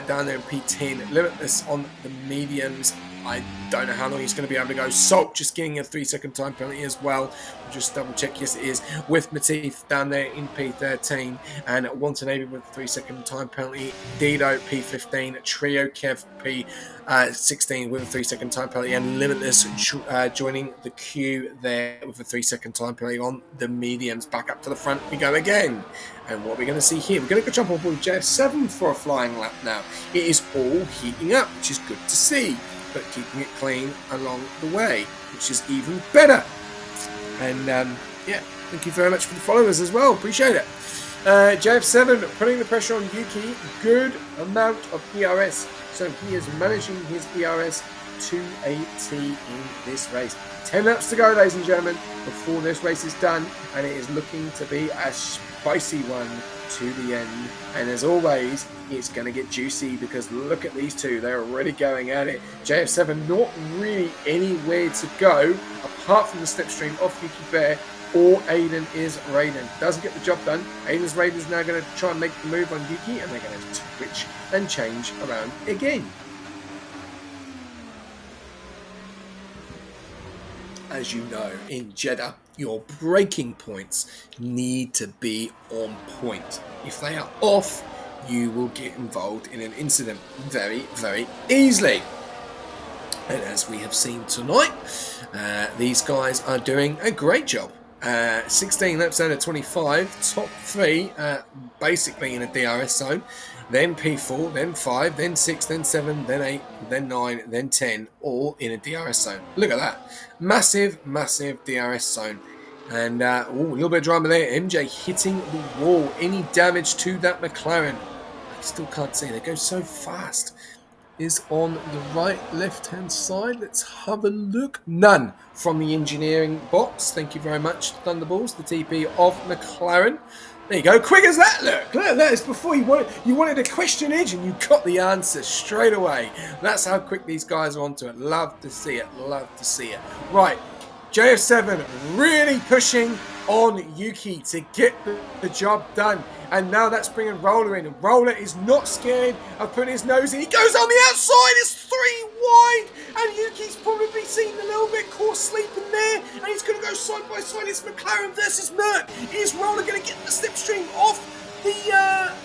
down there in P10, Limitless on the mediums. I don't know how long he's going to be able to go. Salt just getting a 3-second time penalty as well. We'll just double check. Yes, it is. With Matif down there in P13 and Watanabe with a 3-second time penalty. Dido P15, Trio Kev P16 with a 3-second time penalty, and Limitless joining the queue there with a 3-second time penalty on the mediums. Back up to the front we go again. And what we're going to see here, we're going to go jump on board JF7 for a flying lap now. It is all heating up, which is good to see, but keeping it clean along the way, which is even better. And yeah, thank you very much for the followers as well. Appreciate it. JF7 putting the pressure on Yuki. Good amount of ERS. So he is managing his ERS to a T in this race. 10 laps to go, ladies and gentlemen, before this race is done. And it is looking to be a spicy one to the end. And as always, it's going to get juicy because look at these two. They're already going at it. JF7 not really anywhere to go apart from the slipstream off Yuki Bear or Aiden is Raiden. Doesn't get the job done. Aiden's Raiden is now going to try and make the move on Yuki, and they're going to switch and change around again. As you know, in Jeddah, your braking points need to be on point. If they are off, you will get involved in an incident very, very easily. And as we have seen tonight, these guys are doing a great job. 16 laps out of 25, top 3 basically in a DRS zone, then P4, then 5, then 6, then 7, then 8, then 9, then 10, all in a DRS zone. Look at that. Massive, massive DRS zone. And a little bit of drama there. MJ hitting the wall. Any damage to that McLaren? I still can't see. They go so fast. Is on the right left hand side. Let's have a look. None from the engineering box. Thank you very much, Thunderballs, the TP of McLaren. There you go. Quick as that. Look at that. It's before you wanted a question edge and you got the answer straight away. That's how quick these guys are onto it. Love to see it. Love to see it. Right. JF7 really pushing on Yuki to get the job done. And now that's bringing Roller in. And Roller is not scared of putting his nose in. He goes on the outside. It's 3 wide. And Yuki's probably seen a little bit caught sleeping there. And he's going to go side by side. It's McLaren versus Merc. Is Roller going to get the slipstream off the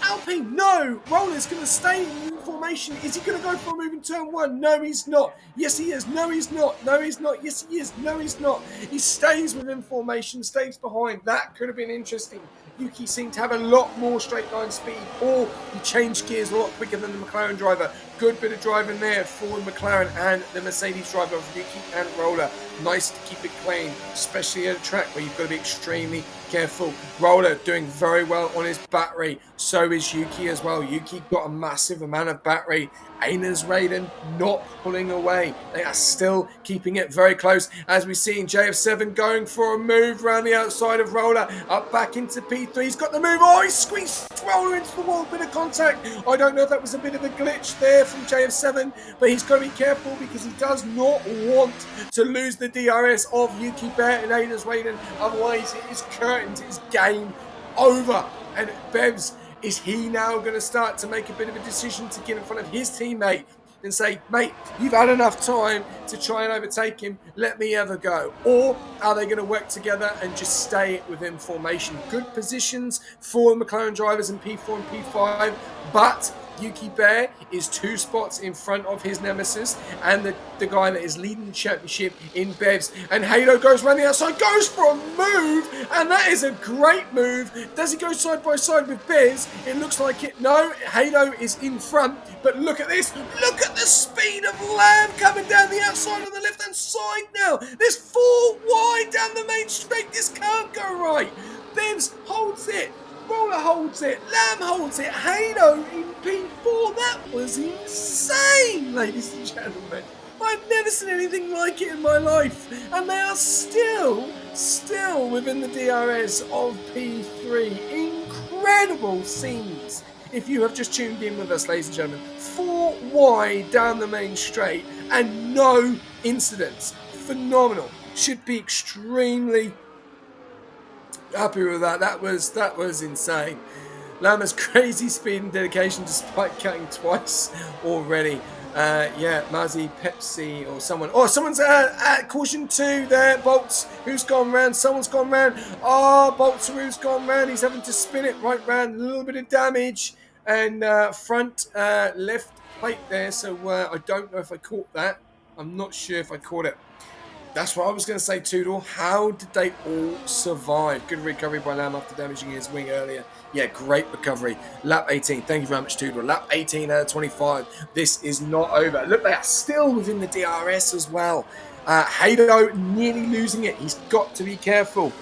Alpine? No. Roller's going to stay in formation. Is he going to go for a move in turn 1? No, he's not. Yes, he is. No, he's not. No, he's not. Yes, he is. No, he's not. He stays within formation, stays behind. That could have been interesting. Yuki seemed to have a lot more straight line speed, or he changed gears a lot quicker than the McLaren driver. Good bit of driving there for the McLaren and the Mercedes driver of Yuki and Roller. Nice to keep it clean, especially at a track where you've got to be extremely careful. Roller doing very well on his battery. So is Yuki as well. Yuki got a massive amount of battery. Aina's Raiden not pulling away. They are still keeping it very close, as we see in JF7 going for a move around the outside of Roller, up back into P3. He's got the move. Oh, he squeezed Roller into the wall. Bit of contact. I don't know if that was a bit of a glitch there from JF7, but he's got to be careful because he does not want to lose the DRS of Yuki Bear and Aina's Raiden. Otherwise, it is curtained. It is game over. And Bevs, is he now going to start to make a bit of a decision to get in front of his teammate and say, mate, you've had enough time to try and overtake him, let me have a go? Or are they going to work together and just stay within formation? Good positions for McLaren drivers in P4 and P5, but Yuki Bear is 2 spots in front of his nemesis and the guy that is leading the championship in Bevs. And Halo goes around the outside, goes for a move, and that is a great move. Does he go side by side with Bevs? It looks like it. No, Halo is in front, but look at this. Look at the speed of Lamb coming down the outside on the left-hand side now. There's 4 wide down the main straight. This can't go right. Bevs holds it. Roller holds it, Lamb holds it, Halo in P4. That was insane, ladies and gentlemen. I've never seen anything like it in my life. And they are still within the DRS of P3. Incredible scenes. If you have just tuned in with us, ladies and gentlemen, 4 wide down the main straight and no incidents. Phenomenal. Should be extremely happy with that. That was insane. Lama's crazy speed and dedication despite cutting twice already. Yeah, Mazzy, Pepsi, or someone. Oh, someone's at caution 2 there. Bolts, who's gone round? Someone's gone round. Oh, Bolts, who's gone round? He's having to spin it right round. A little bit of damage. And front left plate there. So I don't know if I caught that. I'm not sure if I caught it. That's what I was going to say, Toodle. How did they all survive? Good recovery by Lamb after damaging his wing earlier. Yeah, great recovery. Lap 18. Thank you very much, Toodle. Lap 18 out of 25. This is not over. Look, they are still within the DRS as well. Hado nearly losing it. He's got to be careful.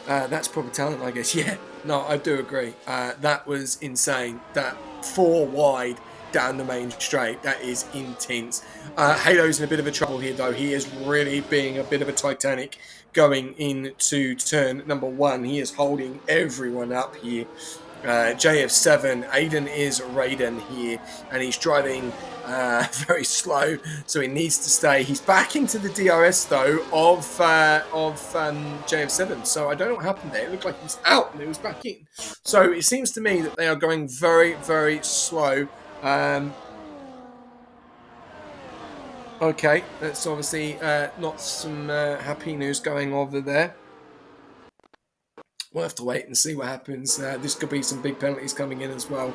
That's proper talent, I guess. Yeah, no, I do agree. That was insane. That 4 wide down the main straight. That is intense. Halo's in a bit of a trouble here, though. He is really being a bit of a Titanic going into turn number 1. He is holding everyone up here. JF7, Aiden is Raiden here, and he's driving very slow, so he needs to stay. He's back into the DRS, though, of JF7, so I don't know what happened there. It looked like he was out, and he was back in. So it seems to me that they are going very, very slow. Okay, that's obviously not some happy news going over there. We'll have to wait and see what happens. This could be some big penalties coming in as well.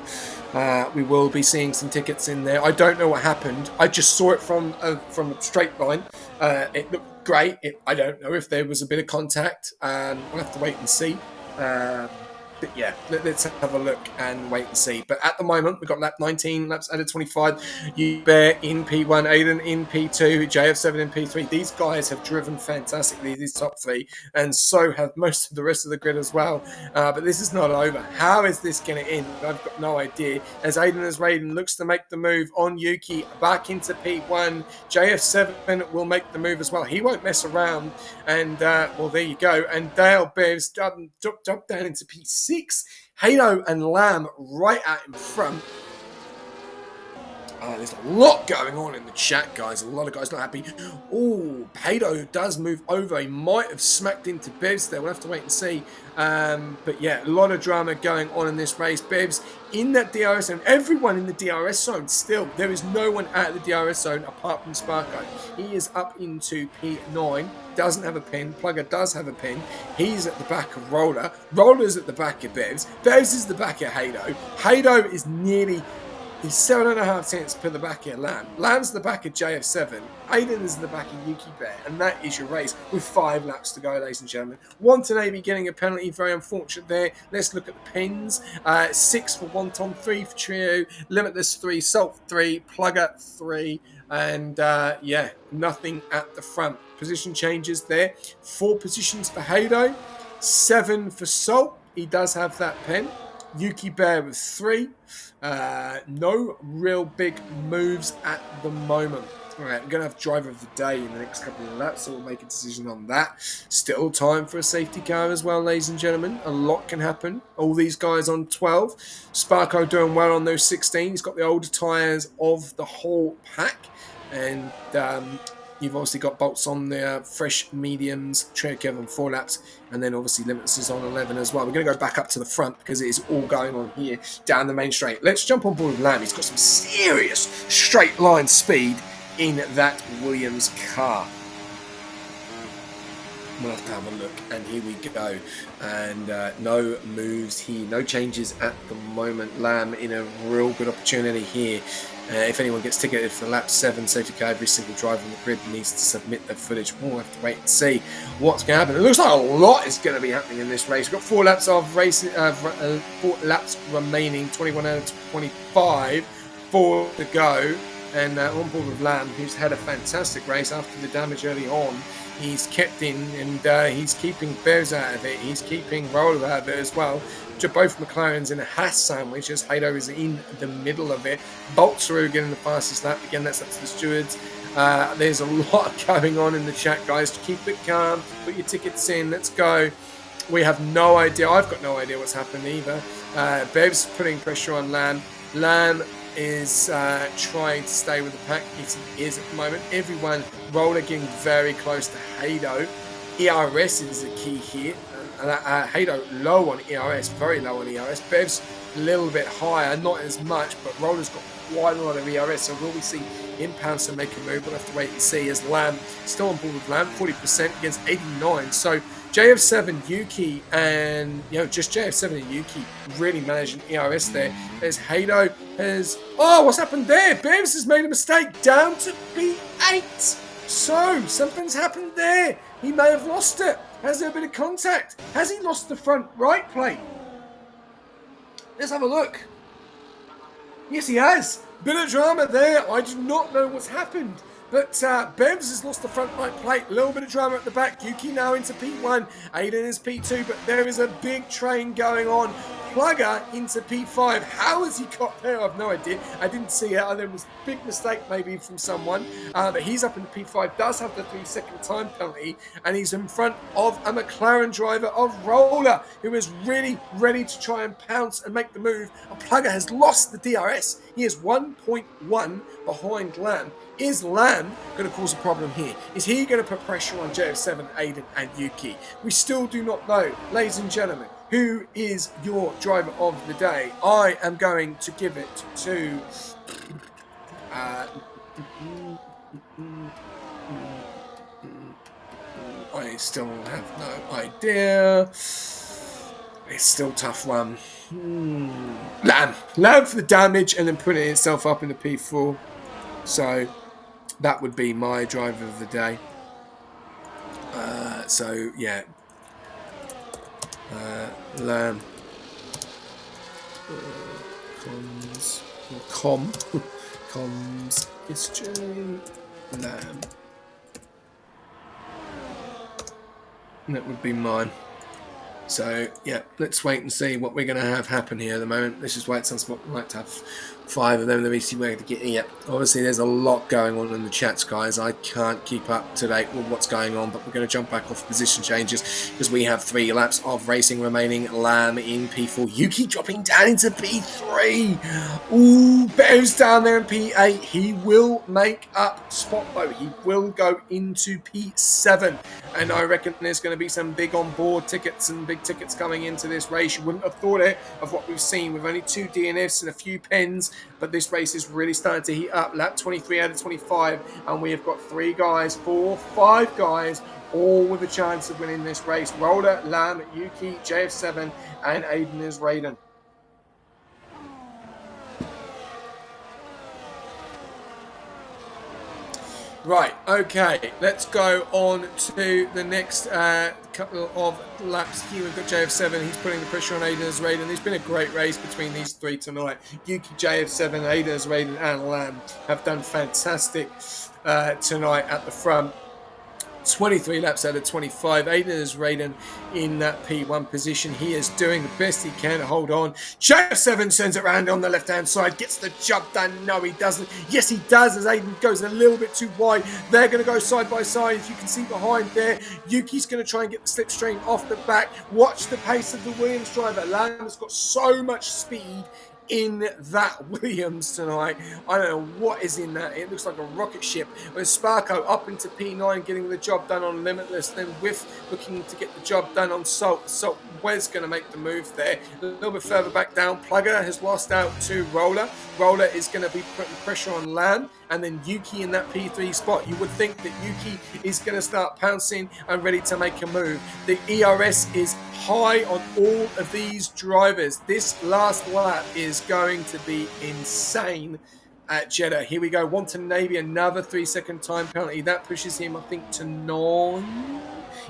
We will be seeing some tickets in there. I don't know what happened. I just saw it from a straight line. It looked great. I don't know if there was a bit of contact. We'll have to wait and see. But yeah, let's have a look and wait and see. But at the moment, we've got lap 19, laps out of 25. You Bear in P1, Aiden in P2, JF7 in P3. These guys have driven fantastically, these top 3, and so have most of the rest of the grid as well. But this is not over. How is this going to end? I've got no idea. As Aiden as Raiden looks to make the move on Yuki back into P1, JF7 will make the move as well. He won't mess around. And, well, there you go. And Dale Bevs dropped down into P6. Halo and Lamb right out in front. There's a lot going on in the chat, guys. A lot of guys not happy. Oh, Halo does move over. He might have smacked into Bevs there. We'll have to wait and see. But yeah, a lot of drama going on in this race. Bevs in that DRS zone. Everyone in the DRS zone still. There is no one out of the DRS zone apart from Sparko. He is up into P9. Doesn't have a pin. Plugger does have a pin. He's at the back of Roller. Roller's at the back of Bevs. Bevs is the back of Halo. Halo is nearly He's 7.5 cents per the back of Lamb. Lamb's the back of JF7. Aiden is the back of Yuki Bear. And that is your race with 5 laps to go, ladies and gentlemen. Wanton Navy getting a penalty. Very unfortunate there. Let's look at the pins. 6 for Wonton, 3 for Trio, Limitless 3, Salt 3, Plugger 3. And yeah, nothing at the front. Position changes there. 4 positions for Hado. 7 for Salt. He does have that pen. Yuki Bear with 3. No real big moves at the moment. All right, we're going to have driver of the day in the next couple of laps, so we'll make a decision on that. Still time for a safety car as well, ladies and gentlemen. A lot can happen. All these guys on 12. Sparko doing well on those 16. He's got the older tyres of the whole pack. And you've obviously got bolts on the fresh mediums, Trio Kevin 4 laps, and then obviously Limitless is on 11 as well. We're going to go back up to the front because it is all going on here down the main straight. Let's jump on board with Lamb. He's got some serious straight line speed in that Williams car. We'll have to have a look, and here we go. And no moves here, no changes at the moment. Lamb in a real good opportunity here. If anyone gets ticketed for lap 7 safety car, every single driver on the grid needs to submit their footage. We'll have to wait and see what's going to happen. It looks like a lot is going to be happening in this race. We've got 4 laps of racing, 4 laps remaining, 21 out of 25, 4 to go. And on board with Lamb, who's had a fantastic race after the damage early on. He's kept in, and he's keeping Bevs out of it. He's keeping Roller out of it as well. Both McLarens in a Haas sandwich as Hado is in the middle of it. Bolts through getting the fastest lap. Again, that's up to the stewards. There's a lot going on in the chat, guys. Keep it calm. Put your tickets in. Let's go. We have no idea. I've got no idea what's happened either. Bevs putting pressure on Lamb. Lamb is trying to stay with the pack. He is at the moment. Everyone, Roller getting very close to Hado. ERS is the key here. Hado low on ERS, very low on ERS. Bev's a little bit higher, not as much, but Roller's got quite a lot of ERS. So will we see him pounce and make a move? We'll have to wait and see. As Lamb still on board with Lamb, 40% against 89. So JF7, Yuki, and just JF7 and Yuki really managing ERS there. As Hado has, what's happened there? Bevs has made a mistake, down to P8. So something's happened there. He may have lost it. Has there been a contact? Has he lost the front right plate? Let's have a look. Yes, he has. Bit of drama there. I do not know what's happened. But Bevs has lost the front right plate. A little bit of drama at the back. Yuki now into P1. Aiden is P2. But there is a big train going on. Plugger into P5. How has he got there? I have no idea. I didn't see it. There was a big mistake maybe from someone. But he's up into P5. Does have the 3-second time penalty. And he's in front of a McLaren driver of Roller, who is really ready to try and pounce and make the move. And Plugger has lost the DRS. He is 1.1 behind Lamb. Is Lamb going to cause a problem here? Is he going to put pressure on JF7, Aiden, and Yuki? We still do not know. Ladies and gentlemen, who is your driver of the day? I am going to give it to... I still have no idea. It's still a tough one. Lamb for the damage and then putting itself up in the P4. So that would be my driver of the day. So yeah, Lamb, comms is J Lamb. And that would be mine. So yeah, let's wait and see what we're going to have happen here at the moment. This is why it sounds like to have 5 of them. Let me see where to get. Yeah, obviously there's a lot going on in the chats, guys. I can't keep up to date with what's going on, but we're going to jump back off position changes because we have 3 laps of racing remaining. Lamb in P4, Yuki dropping down into P3. Ooh, Bevs down there in P8. He will make up spot though. He will go into P7, and I reckon there's going to be some big on board tickets and big tickets coming into this race. You wouldn't have thought it of what we've seen with only 2 DNFs and a few pens. But this race is really starting to heat up. Lap 23 out of 25. And we have got 3 guys, 4, 5 guys, all with a chance of winning this race. Roller, Lamb, Yuki, JF7, and Aiden is Raiden. Right, okay, let's go on to the next couple of laps here. We've got JF7, he's putting the pressure on Aiden Azraden. There's been a great race between these three tonight. Yuki, JF7, Aiden Azraden, and Lamb have done fantastic tonight at the front. 23 laps out of 25. Aiden is Raiden in that P1 position. He is doing the best he can to hold on. JF7 sends it around on the left-hand side. Gets the job done. No, he doesn't. Yes, he does, as Aiden goes a little bit too wide. They're going to go side by side. As you can see behind there, Yuki's going to try and get the slipstream off the back. Watch the pace of the Williams driver. Lamb has got so much speed in that Williams tonight. I don't know what is in that. It looks like a rocket ship. With Sparko up into P9, getting the job done on Limitless. Then Whiff looking to get the job done on Salt. Salt, Wes going to make the move there. A little bit further back down, Plugger has lost out to Roller. Roller is going to be putting pressure on Lamb. And then Yuki in that P3 spot. You would think that Yuki is going to start pouncing and ready to make a move. The ERS is high on all of these drivers. This last lap is going to be insane at Jeddah. Here we go. Watanabe, another 3-second time penalty. That pushes him, I think, to 9.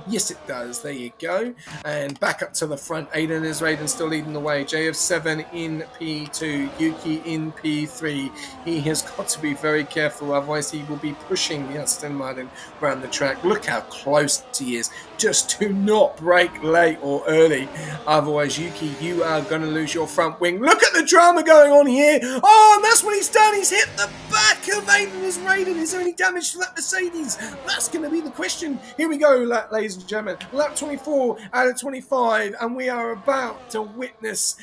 Yes, it does. There you go. And back up to the front. Aiden is Raiden still leading the way. JF7 in P2. Yuki in P3. He has got to be very careful, otherwise he will be pushing the Aston Martin around the track. Look how close he is. Just do not brake late or early. Otherwise, Yuki, you are going to lose your front wing. Look at the drama going on here. Oh, and that's what he's done. He's hit the back of Aiden is Raiden. Is there any damage to that Mercedes? That's going to be the question. Here we go, ladies and gentlemen. Lap 24 out of 25, and we are about to witness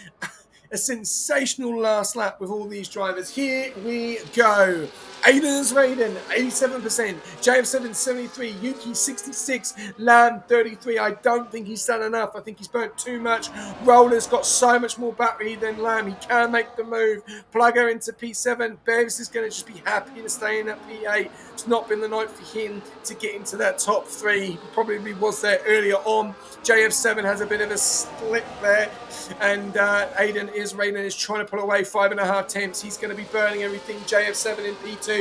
a sensational last lap with all these drivers. Here we go. Aiden's Raiden, 87%. JF7, 73. Yuki, 66. Lamb, 33. I don't think he's done enough. I think he's burnt too much. Roller's got so much more battery than Lamb. He can make the move. Plugger into P7. Bevs is going to just be happy to stay in that P8. It's not been the night for him to get into that top 3. He probably was there earlier on. JF7 has a bit of a slip there. And Aiden is Raiden is trying to pull away 5.5 tenths. He's going to be burning everything. JF7 in P2.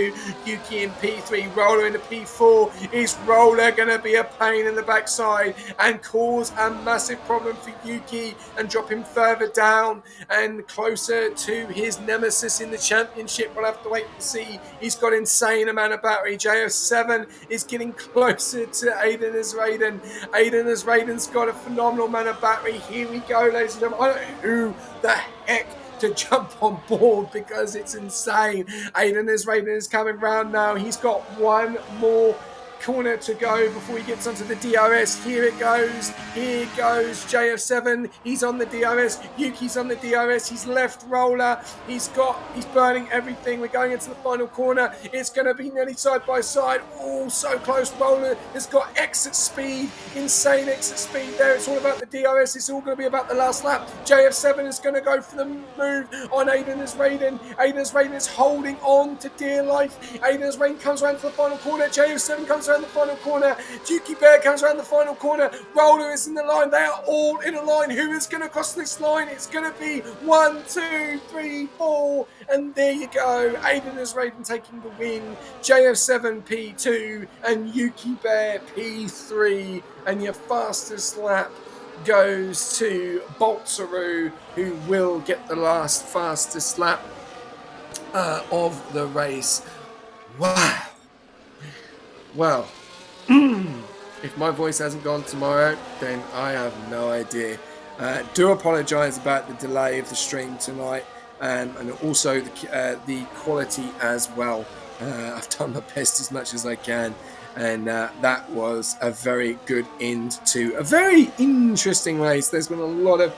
Yuki in P3, Roller in the P4. Is Roller going to be a pain in the backside and cause a massive problem for Yuki and drop him further down and closer to his nemesis in the championship? We'll have to wait and see. He's got insane amount of battery. JF7 is getting closer to Aiden as Raiden. Aiden as Raiden's got a phenomenal amount of battery. Here we go, ladies and gentlemen. I don't know who the heck to jump on board because it's insane. Aiden is Raiden is coming round now. He's got one more corner to go before he gets onto the DRS. Here it goes. Here goes JF7. He's on the DRS. Yuki's on the DRS. He's left Roller. He's burning everything. We're going into the final corner. It's going to be nearly side by side. Oh, so close. Roller has got exit speed. Insane exit speed there. It's all about the DRS. It's all going to be about the last lap. JF7 is going to go for the move on Aiden's Raiden. Aiden's Raiden is holding on to dear life. Aiden's Raiden comes around to the final corner. JF7 comes around the final corner. Yuki Bear comes around the final corner. Roller is in the line. They are all in a line. Who is going to cross this line? It's going to be 1, 2, 3, 4. And there you go. Aiden is Raiden taking the win. JF7 P2 and Yuki Bear P3. And your fastest lap goes to Boltsaru, who will get the last fastest lap of the race. Wow. Well, if my voice hasn't gone tomorrow, then I have no idea. Do apologise about the delay of the stream tonight, and also the quality as well. I've done my best as much as I can, and that was a very good end to a very interesting race. There's been a lot of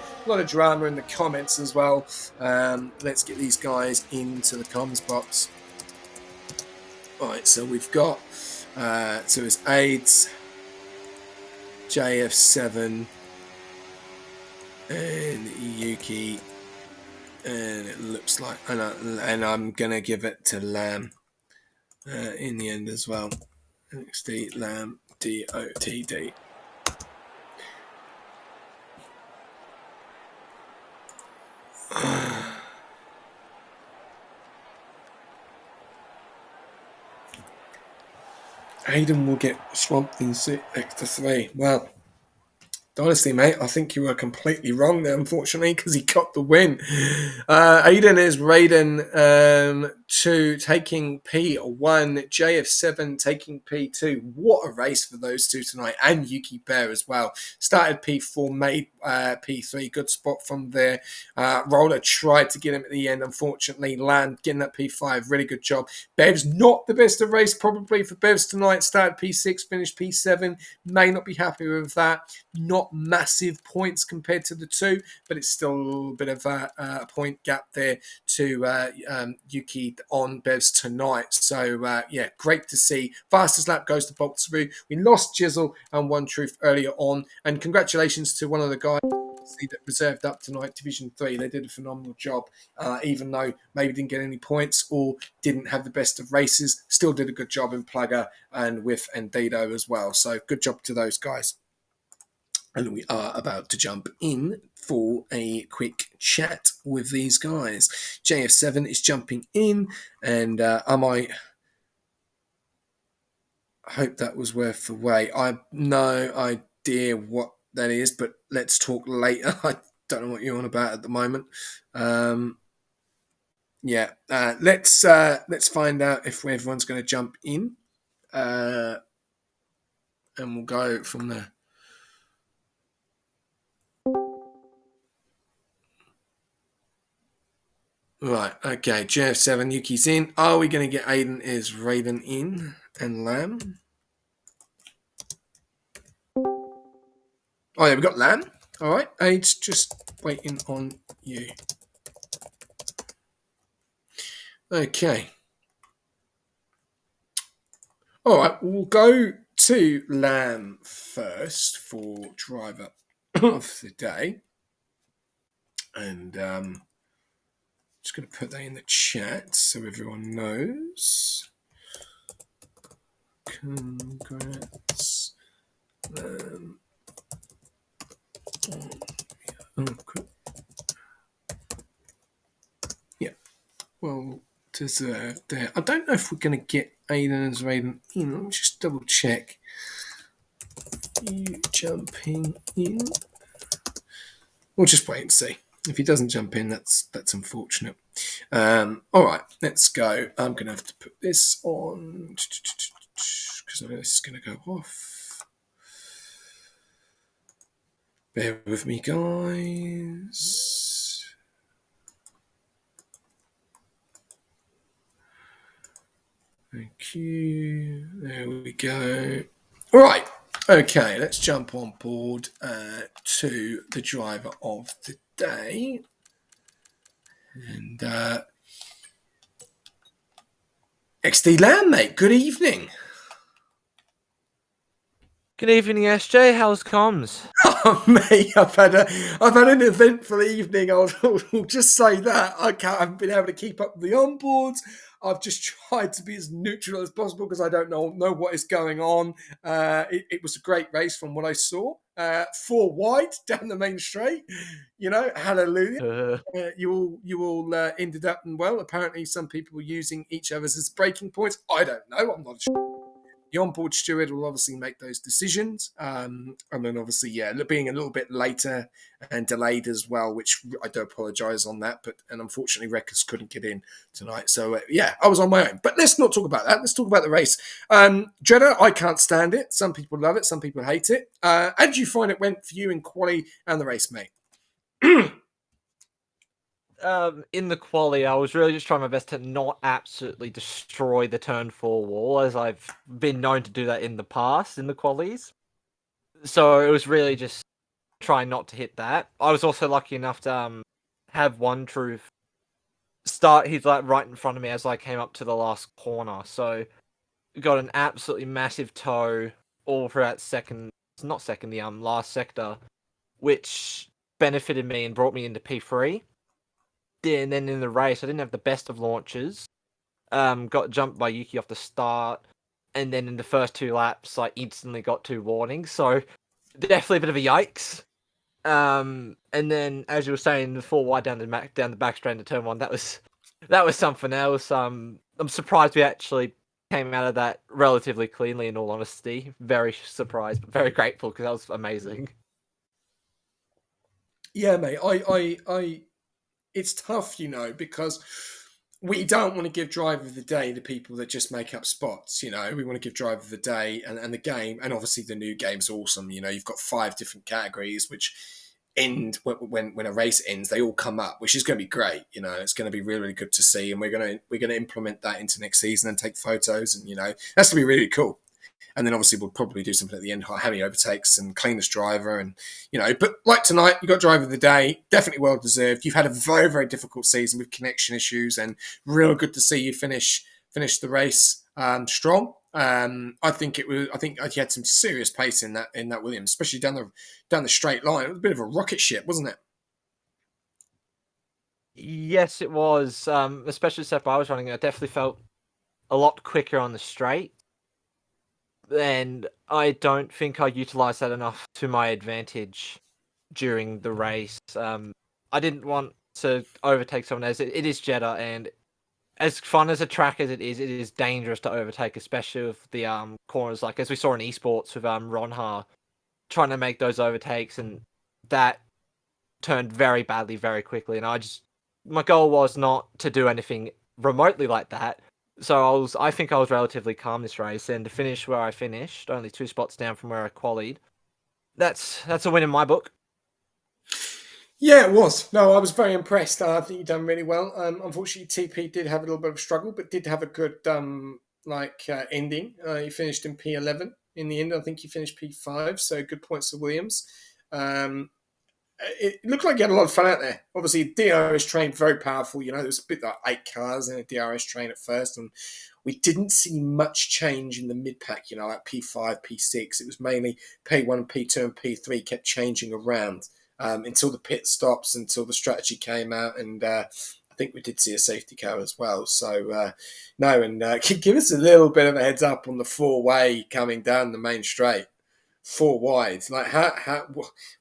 drama in the comments as well. Let's get these guys into the comms box. All right, so we've got so it's AIDS, JF7, and Yuki, and it looks like, and I'm gonna give it to Lamb in the end as well. NXT Lamb DOTD. Aiden will get swamped in extra 3. Well, honestly, mate, I think you were completely wrong there, unfortunately, because he got the win. Aiden is Raiden 2 taking P1, JF7 taking P2. What a race for those two tonight, and Yuki Bear as well. Started P4, made P3. Good spot from there. Roller tried to get him at the end, unfortunately. Land getting that P5. Really good job. Bevs, not the best of race probably for Bevs tonight. Started P6, finished P7. May not be happy with that. Not massive points compared to the two, but it's still a little bit of a point gap there to Yuki on Bevs tonight. So, yeah, great to see. Fastest lap goes to Bolt Through. We lost Jizzle and One Truth earlier on, and congratulations to one of the guys that reserved up tonight, Division 3. They did a phenomenal job, even though maybe didn't get any points or didn't have the best of races, still did a good job in Plugger and with Endido as well. So good job to those guys. And we are about to jump in for a quick chat with these guys. JF7 is jumping in, and I might hope that was worth the wait. I have no idea what that is, but let's talk later. I don't know what you're on about at the moment. Yeah, let's find out if everyone's going to jump in, and we'll go from there. Right, okay, JF7, Yuki's in. Are we going to get Aiden is Raiden in and Lamb? Oh, yeah, we got Lamb. All right, Aiden's just waiting on you. Okay. All right, we'll go to Lamb first for driver of the day. And just going to put that in the chat so everyone knows. Congrats. Yeah, well deserved there. I don't know if we're going to get Aiden as Raiden in. Let me just double check. You jumping in? We'll just wait and see. If he doesn't jump in, that's unfortunate. All right, let's go. I'm going to have to put this on because I know this is going to go off. Bear with me, guys. Thank you. There we go. All right. Okay, let's jump on board to the driver of the day. And XD Lamb, mate, good evening. Good evening, SJ. How's comms? Oh, mate, I've had an eventful evening. I'll just say that I haven't been able to keep up with the onboards. I've just tried to be as neutral as possible because I don't know what is going on. It was a great race from what I saw. 4 wide down the main straight. You know, hallelujah. You all ended up and well. Apparently, some people were using each other's as breaking points. I don't know. I'm not sure. The onboard steward will obviously make those decisions. And then obviously, yeah, being a little bit later and delayed as well, which I do apologise on that. And unfortunately, Wreckers couldn't get in tonight. So, yeah, I was on my own. But let's not talk about that. Let's talk about the race. Jeddah, I can't stand it. Some people love it. Some people hate it. How did you find it went for you in quali and the race, mate? In the quali, I was really just trying my best to not absolutely destroy the turn 4 wall, as I've been known to do that in the past in the qualies. So it was really just trying not to hit that. I was also lucky enough to have One Truth start his lap right in front of me as I came up to the last corner. So got an absolutely massive tow all throughout the last sector, which benefited me and brought me into P3. And then in the race, I didn't have the best of launches. Got jumped by Yuki off the start, and then in the first 2 laps, I instantly got 2 warnings. So definitely a bit of a yikes. And then, as you were saying, the 4 wide down the back straight into turn 1, that was something else. I'm surprised we actually came out of that relatively cleanly, in all honesty. Very surprised, but very grateful because that was amazing. Yeah, mate. It's tough, because we don't want to give driver of the day to people that just make up spots. We want to give driver of the day and the game, and obviously the new game's awesome. You've got 5 different categories which end when a race ends. They all come up, which is going to be great. It's going to be really, really good to see, and we're going to implement that into next season and take photos, and that's going to be really cool. And then obviously we'll probably do something at the end, how many overtakes and cleanest driver, and But like tonight, you got driver of the day, definitely well deserved. You've had a very, very difficult season with connection issues, and real good to see you finish the race strong. I think you had some serious pace in that Williams, especially down the straight line. It was a bit of a rocket ship, wasn't it? Yes, it was. Especially the step I was running, I definitely felt a lot quicker on the straight. And I don't think I utilised that enough to my advantage during the race. I didn't want to overtake someone as it is Jeddah, and as fun as a track as it is dangerous to overtake, especially with the corners, like as we saw in esports with Ronha trying to make those overtakes, and that turned very badly very quickly. And my goal was not to do anything remotely like that. So I think I was relatively calm this race, and to finish where I finished, only 2 spots down from where I qualied, that's a win in my book. Yeah, it was. No, I was very impressed. I think you've done really well. Unfortunately, TP did have a little bit of struggle, but did have a good ending. He finished in P11 in the end. I think he finished P5, so good points to Williams. It looked like you had a lot of fun out there. Obviously, DRS train very powerful. There was a bit like 8 cars in a DRS train at first, and we didn't see much change in the mid pack. Like P5, P6. It was mainly P1, P2, and P3 kept changing around until the pit stops, until the strategy came out, and I think we did see a safety car as well. So no, and give us a little bit of a heads up on the 4-way coming down the main straight. 4 wide, like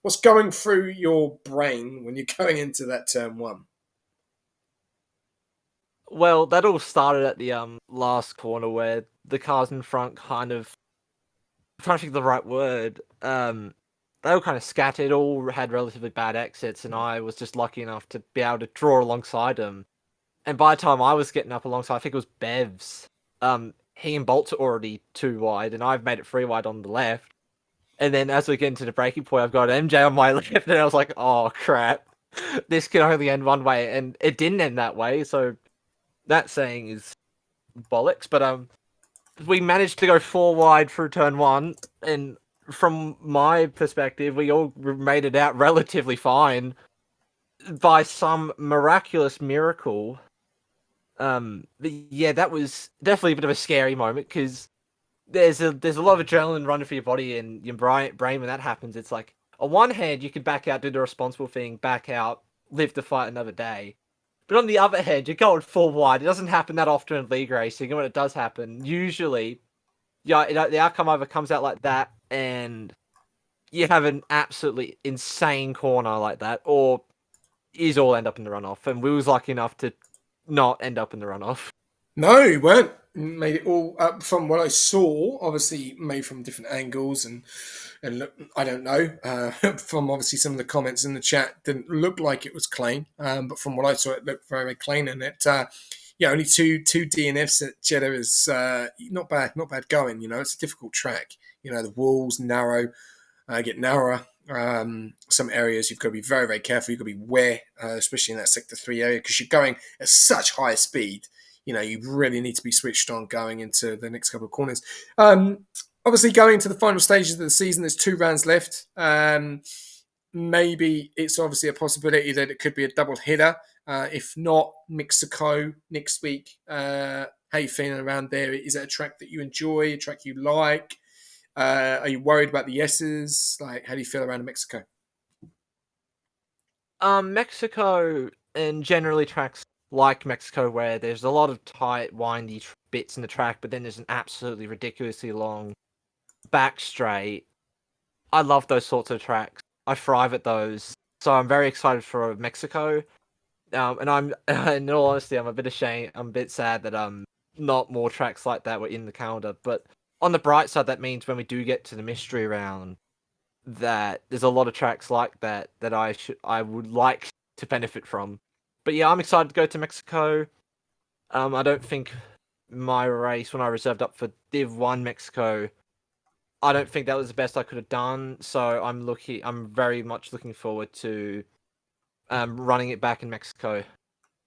what's going through your brain when you're going into that turn 1? Well, that all started at the last corner where the cars in front kind of, I'm trying to think of the right word. They all kind of scattered, all had relatively bad exits, and I was just lucky enough to be able to draw alongside them. And by the time I was getting up alongside, I think it was Bevs. He and Bolt's are already 2 wide, and I've made it 3 wide on the left. And then as we get into the breaking point, I've got MJ on my left, and I was like, oh crap, this can only end one way, and it didn't end that way. So that saying is bollocks. But we managed to go 4 wide through turn 1, and from my perspective, we all made it out relatively fine. By some miraculous miracle, yeah, that was definitely a bit of a scary moment, because there's a lot of adrenaline running through your body and your brain when that happens. It's like, on one hand, you could back out, do the responsible thing, back out, live to fight another day. But on the other hand, you're going 4 wide. It doesn't happen that often in league racing, and when it does happen, usually, yeah, the outcome either comes out like that, and you have an absolutely insane corner like that, or is all end up in the runoff. And we was lucky enough to not end up in the runoff. No, you weren't. Made it all up from what I saw. Obviously, made from different angles, and look, I don't know. From obviously some of the comments in the chat, didn't look like it was clean. But from what I saw, it looked very, very clean. And it, yeah, only two DNFs at Jeddah is not bad going. It's a difficult track. The walls narrow, get narrower. Some areas you've got to be very, very careful. You've got to be aware, especially in that sector 3 area, because you're going at such high speed. You really need to be switched on going into the next couple of corners. Obviously, going to the final stages of the season, there's 2 rounds left. Maybe it's obviously a possibility that it could be a double hitter. If not, Mexico next week. How you feeling around there? Is that a track that you enjoy, a track you like? Are you worried about the yeses? Like, how do you feel around Mexico? Mexico, and generally tracks like Mexico, where there's a lot of tight, windy bits in the track, but then there's an absolutely ridiculously long back straight. I love those sorts of tracks. I thrive at those. So I'm very excited for Mexico. And I'm, in all honesty, I'm a bit ashamed. I'm a bit sad that not more tracks like that were in the calendar. But on the bright side, that means when we do get to the mystery round, that there's a lot of tracks like that that I would like to benefit from. But yeah, I'm excited to go to Mexico. I don't think my race when I reserved up for Div 1 Mexico, I don't think that was the best I could have done. So I'm very much looking forward to running it back in Mexico.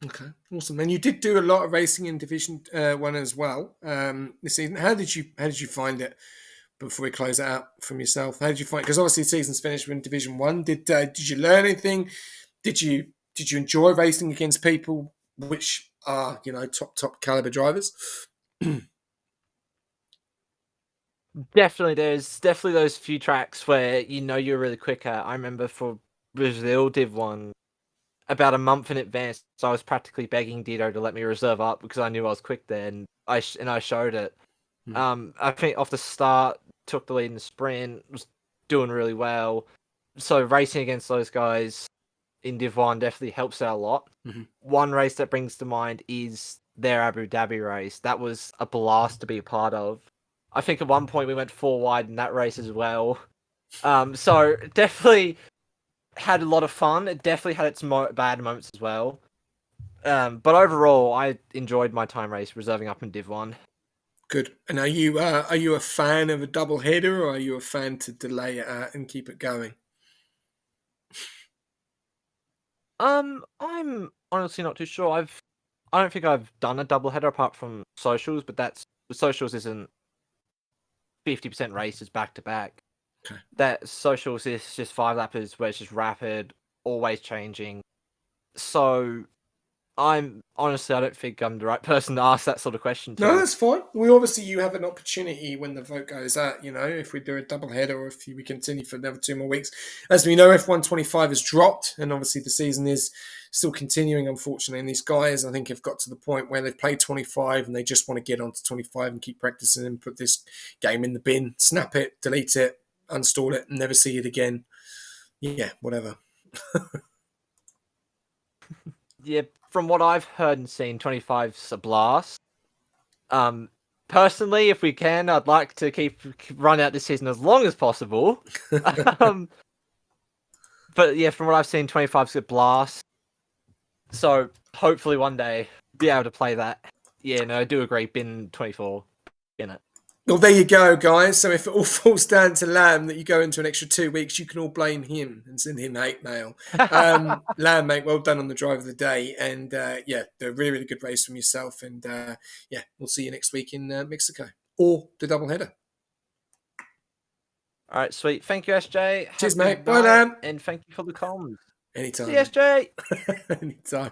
Okay, awesome. And you did do a lot of racing in Division 1 as well this season. How did you find it? Before we close it out from yourself, how did you find? Because obviously the season's finished in Division 1. Did you learn anything? Did you enjoy racing against people which are top caliber drivers? Definitely, there's definitely those few tracks where you're really quick at. I remember for Brazil Div 1, about a month in advance, so I was practically begging Dito to let me reserve up because I knew I was quick there, and I showed it. I think off the start, took the lead in the sprint, was doing really well. So racing against those guys in Div 1 definitely helps out a lot. Mm-hmm. One race that brings to mind is their Abu Dhabi race. That was a blast to be a part of. I think at one point we went 4 wide in that race as well. So definitely had a lot of fun. It definitely had its bad moments as well. But overall, I enjoyed my time race reserving up in Div 1. Good. And are you a fan of a double header, or are you a fan to delay it out and keep it going? I'm honestly not too sure. I don't think I've done a double header apart from socials, but socials isn't 50% races back to back. Okay. That socials is just 5 lappers where it's just rapid, always changing. So I don't think I'm the right person to ask that sort of question No, to. that's fine. You have an opportunity when the vote goes out. If we do a double header, or if we continue for another 2 more weeks. As we know, F125 has dropped, and obviously the season is still continuing, unfortunately. And these guys, I think, have got to the point where they've played 25 and they just want to get onto 25 and keep practicing and put this game in the bin, snap it, delete it, uninstall it, and never see it again. Yeah, whatever. Yeah, from what I've heard and seen, 25's a blast. Personally, if we can, I'd like to keep run out this season as long as possible. But yeah, from what I've seen, 25's a blast. So hopefully one day be able to play that. Yeah, no, I do agree. Bin 24 in it. Well, there you go, guys. So if it all falls down to Lamb that you go into an extra 2 weeks, you can all blame him and send him hate mail. Lamb, mate, well done on the drive of the day. And yeah, a really, really good race from yourself. And yeah, we'll see you next week in Mexico or the double header. All right, sweet. Thank you, SJ. Cheers, Have a mate. good Bye, night, Lamb. and thank you for the comms. Anytime. See you, SJ. Anytime.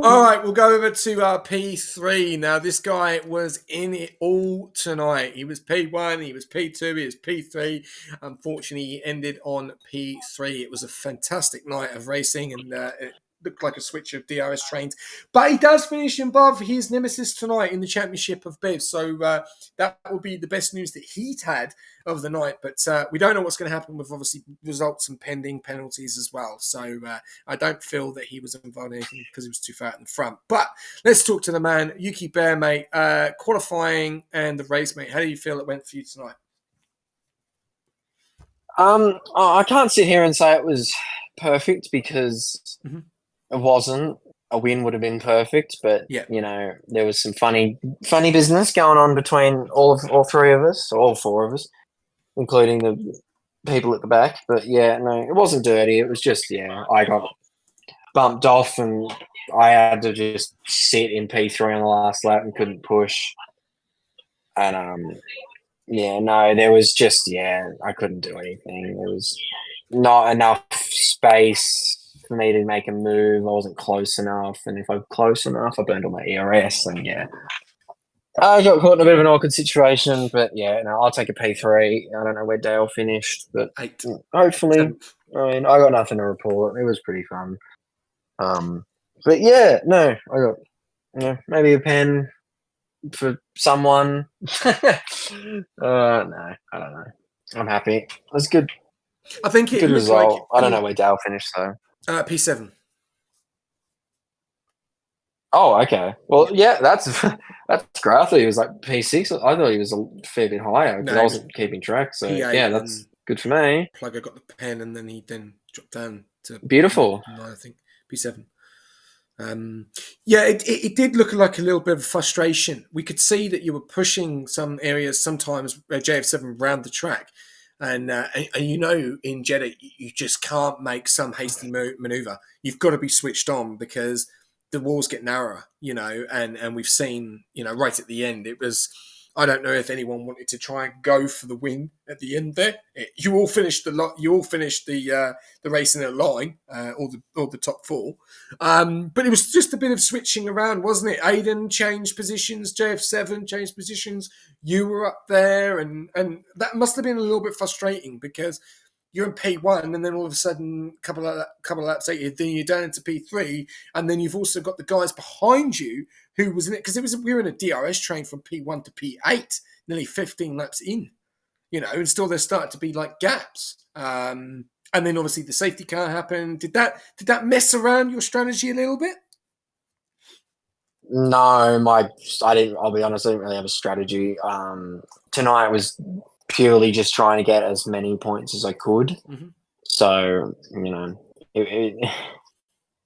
All right, we'll go over to P3. Now, this guy was in it all tonight. He was P1, he was P2, he was P3. Unfortunately, he ended on P3. It was a fantastic night of racing, and it looked like a switch of DRS trains. But he does finish above his nemesis tonight in the championship of Bevs. So that will be the best news that he'd had of the night. But we don't know what's going to happen with, obviously, results and pending penalties as well. So I don't feel that he was involved in anything because he was too far out in front. But let's talk to the man, Yuki Bear, mate. Qualifying and the race, mate. How do you feel it went for you tonight? I can't sit here and say it was perfect because it wasn't. A win would have been perfect, but Yeah. there was some funny business going on between all 3 of us, or all 4 of us, including the people at the back. But yeah, no, it wasn't dirty. It was just, I got bumped off and I had to just sit in P3 on the last lap and couldn't push. And there was just, I couldn't do anything. There was not enough space for me to make a move. I wasn't close enough. And if I'm close enough, I burned all my ERS. And I got caught in a bit of an awkward situation. But I'll take a P3. I don't know where Dale finished, but 8. Hopefully. 7th. I mean, I got nothing to report. It was pretty fun. But yeah, no, I got maybe a pen for someone. No, I don't know. I'm happy. It was good. I think it Good looked result. like I don't know where Dale finished though. P7. Oh, okay. Well, yeah, that's that's great. I thought he was like P6. I thought he was a fair bit higher because No, I he was wasn't keeping track. So P8, yeah, that's and good for me. Plugger got the pen, and then he dropped down to Beautiful. P9, I think, P7. Yeah, it did look like a little bit of frustration. We could see that you were pushing some areas sometimes JF7 round the track, and you know in Jeddah you just can't make some hasty maneuver. You've got to be switched on because the walls get narrower, and we've seen right at the end it was. I don't know if anyone wanted to try and go for the win at the end there. You all finished the lot. You all finished the race in a line, all the top four. But it was just a bit of switching around, wasn't it? Aiden changed positions, JF7 changed positions. You were up there, and that must have been a little bit frustrating because you're in P1, and then all of a sudden, a couple of laps later, then you're down into P3, and then you've also got the guys behind you who was in it because we were in a DRS train from P1 to P8, nearly 15 laps in, and still there started to be like gaps. And then obviously the safety car happened. Did that mess around your strategy a little bit? No, I didn't. I'll be honest. I didn't really have a strategy. Tonight was purely just trying to get as many points as I could. Mm-hmm. So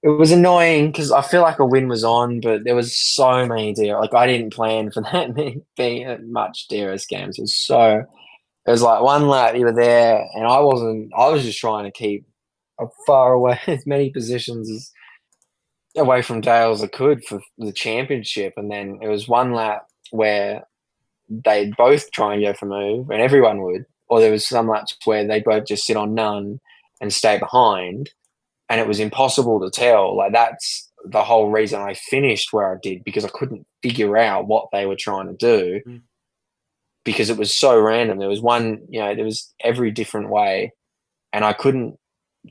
it was annoying because I feel like a win was on, but there was so many like I didn't plan for that much DRS games. It was like one lap you were there, and I wasn't. I was just trying to keep far away as many positions as away from Dale as I could for the championship, and then it was one lap where they'd both try and go for move, and everyone would, or there was some laps where they both just sit on none and stay behind, and it was impossible to tell. Like that's the whole reason I finished where I did because I couldn't figure out what they were trying to do because it was so random. There was one, there was every different way, and I couldn't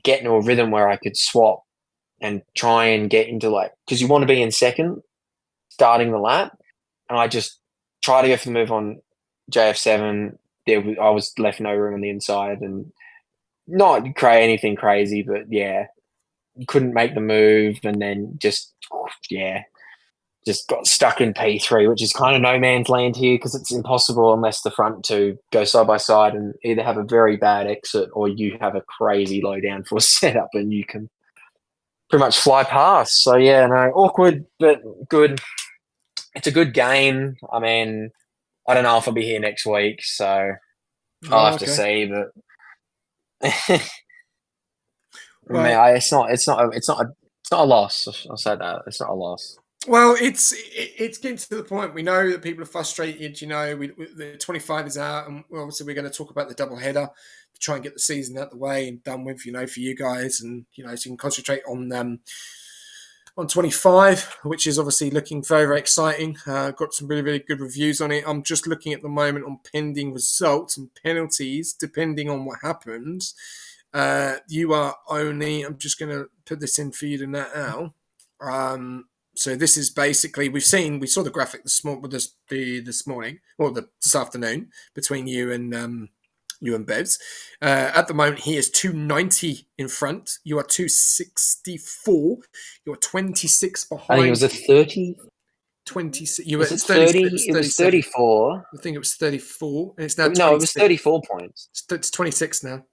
get into a rhythm where I could swap and try and get into because you want to be in second starting the lap, and I just try to go for the move on JF7. I was left no room on the inside and not create anything crazy, but yeah, couldn't make the move, and then just got stuck in P3, which is kind of no man's land here because it's impossible unless the front two go side by side and either have a very bad exit or you have a crazy low downforce setup and you can pretty much fly past. So yeah, no, awkward but good. It's a good game. I mean, I don't know if I'll be here next week, so I'll have to see. But Well, it's not a loss. I'll say that it's not a loss. Well, it's getting to the point. We know that people are frustrated. The 25 is out, and obviously we're going to talk about the double header to try and get the season out the way and done with. For you guys, and so you can concentrate on 25, which is obviously looking very, very exciting. Got some really, really good reviews on it. I'm just looking at the moment on pending results and penalties, depending on what happens. You are only. I'm just going to put this in for you to now. So this is basically we saw the graphic this morning or this afternoon between you and Bevs. At the moment, he is 290 in front. You are 264. You are 26 behind. I think it was a 30. 26. You were 30. It was 34. I think it was 34, and it's now. No, 26. It was 34 points. It's 26 now.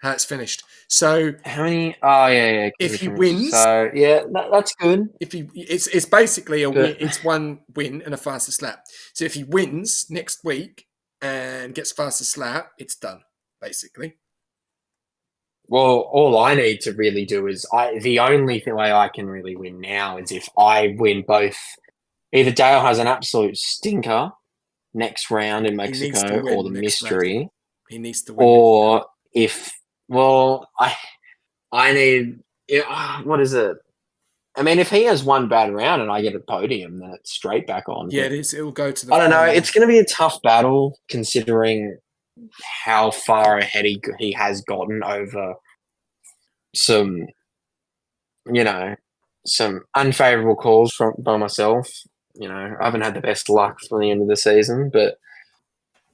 How it's finished. So how many? Oh yeah. If he wins, so yeah, that's good. It's basically a win. It's one win and a fastest lap. So if he wins next week and gets fastest lap, it's done basically. Well, all I need to really do is the only way I can really win now is if I win both. Either Dale has an absolute stinker next round in Mexico or the mystery. Round. He needs to win. Or if. Well, I need. What is it? I mean, if he has one bad round and I get a podium, then it's straight back on. Yeah, it is. It will go to the. I don't know. It's going to be a tough battle considering how far ahead he has gotten over some, some unfavorable calls by myself. I haven't had the best luck from the end of the season, but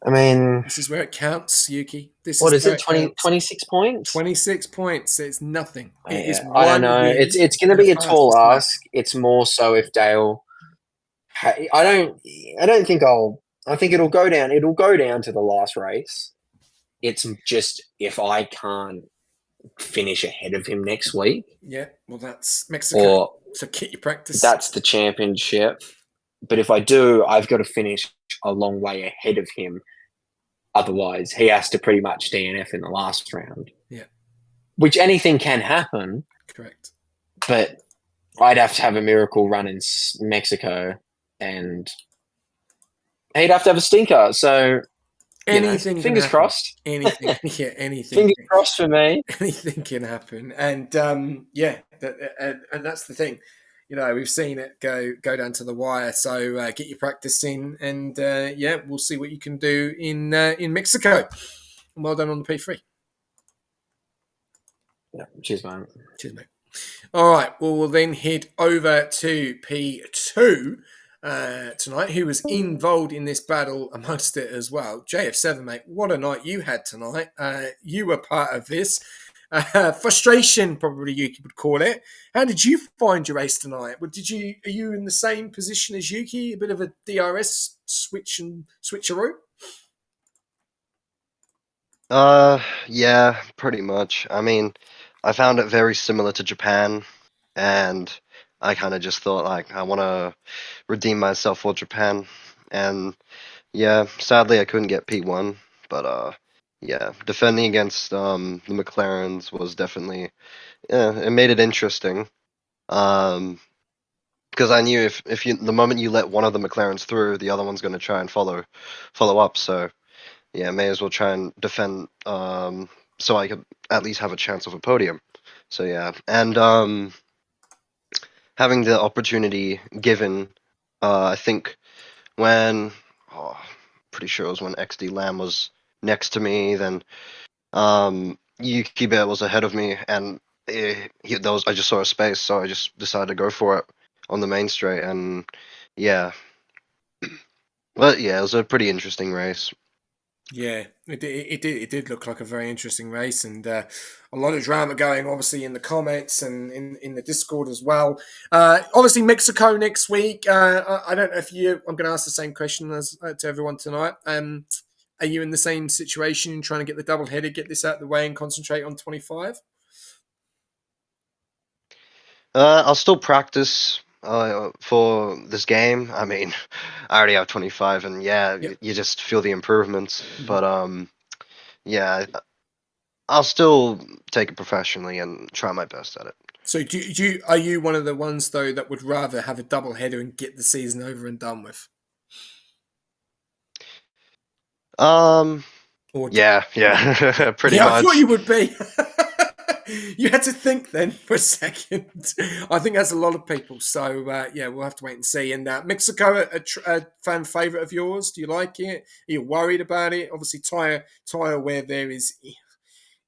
I mean, This is where it counts, Yuki. This what is is where it? it 20, counts. 26 points? 26 points. It's nothing. It is Yeah, I don't one know. win. It's going to in the be a tall fastest lap. ask. It's more so if Dale. I don't think I'll. I think it'll go down. It'll go down to the last race. It's just if I can't finish ahead of him next week, Yeah, well, that's Mexico. or So get your practice. that's the championship. But if I do, I've got to finish a long way ahead of him. Otherwise, he has to pretty much DNF in the last round. Yeah. Which anything can happen. Correct. But I'd have to have a miracle run in Mexico, and he'd have to have a stinker. So, Anything can fingers happen. crossed. Anything. Yeah, anything. Fingers crossed for me. Anything can happen. And yeah, and that's the thing. We've seen it go down to the wire. So get your practice in, and yeah, we'll see what you can do in Mexico. And well done on the P3. Yeah, cheers, man. Cheers, mate. All right, well, we'll then head over to P2 tonight, who was involved in this battle amongst it as well. JF7, mate, what a night you had tonight. You were part of this. Frustration, probably Yuki would call it. How did you find your race tonight? Are you in the same position as Yuki? A bit of a DRS switcheroo? Yeah, pretty much. I mean, I found it very similar to Japan, and I kind of just thought, like, I want to redeem myself for Japan. And yeah, sadly, I couldn't get P1, but yeah, defending against the McLarens was definitely, yeah, it made it interesting. Because I knew if the moment you let one of the McLarens through, the other one's going to try and follow up. So yeah, may as well try and defend, so I could at least have a chance of a podium. So yeah, and having the opportunity given, I think when, pretty sure it was when XD Lamb was next to me, then Yuki Bear was ahead of me, and I just saw a space, so I just decided to go for it on the main straight, and yeah. But yeah, it was a pretty interesting race. Yeah, it did look like a very interesting race, and a lot of drama going, obviously, in the comments and in the Discord as well. Obviously, Mexico next week. I don't know if I'm going to ask the same question as to everyone tonight. Are you in the same situation, trying to get the double header, get this out of the way, and concentrate on 25? I'll still practice for this game. I mean, I already have 25, and yeah, Yep. you just feel the improvements. But yeah, I'll still take it professionally and try my best at it. So, are you one of the ones though that would rather have a double header and get the season over and done with? Or Yeah, pretty yeah, much. I thought you would be. You had to think then for a second. I think that's a lot of people. So, yeah, we'll have to wait and see. And Mexico, a fan favourite of yours? Do you like it? Are you worried about it? Obviously, tire where there is,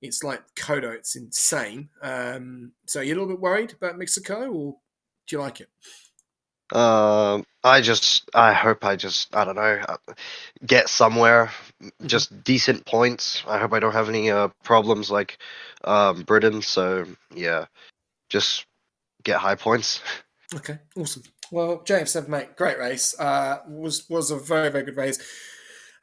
it's like Kodo. It's insane. So, are you a little bit worried about Mexico, or do you like it? I hope I don't know, get somewhere, just decent points. I hope I don't have any problems like Britain. So yeah, just get high points. Okay, awesome. Well, JF7, mate, great race. Was a very, very good race.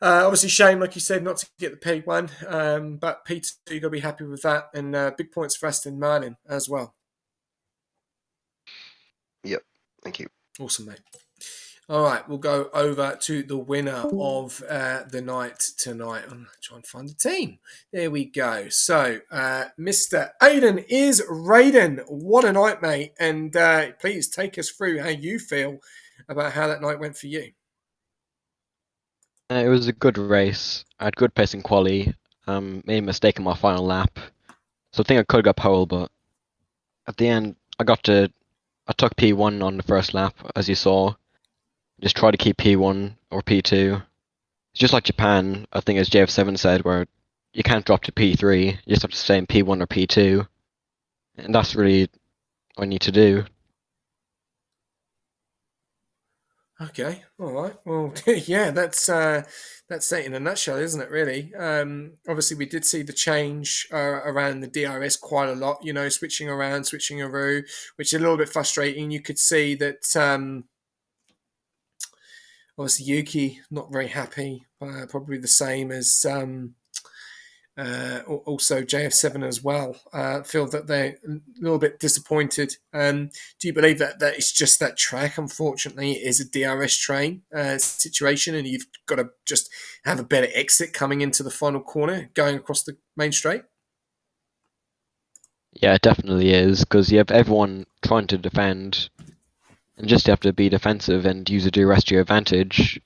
Obviously, shame, like you said, not to get the P1, but P2, you've got to be happy with that. And big points for Aston Martin as well. Yep, thank you. Awesome, mate. All right, we'll go over to the winner of the night tonight. I'm trying to find the team. There we go. So, Mr. Aiden is Raiden. What a night, mate. And please take us through how you feel about how that night went for you. It was a good race. I had good pace in quali. Made a mistake in my final lap. So I think I could have got pole, but at the end, I took P1 on the first lap, as you saw. Just try to keep P1 or P2. It's just like Japan, I think as JF7 said, where you can't drop to P3, you just have to stay in P1 or P2. And that's really what you need to do. Okay, all right. Well, yeah, that's it in a nutshell, isn't it? Really. Obviously, we did see the change around the DRS quite a lot. Switching around, switching around, which is a little bit frustrating. You could see that. Obviously, Yuki not very happy. Probably the same as also JF7 as well. Feel that they're a little bit disappointed. Do you believe that it's just that track? Unfortunately, it is a DRS train situation, and you've got to just have a better exit coming into the final corner, going across the main straight. Yeah, it definitely is, because you have everyone trying to defend, and just have to be defensive and use a DRS to your advantage.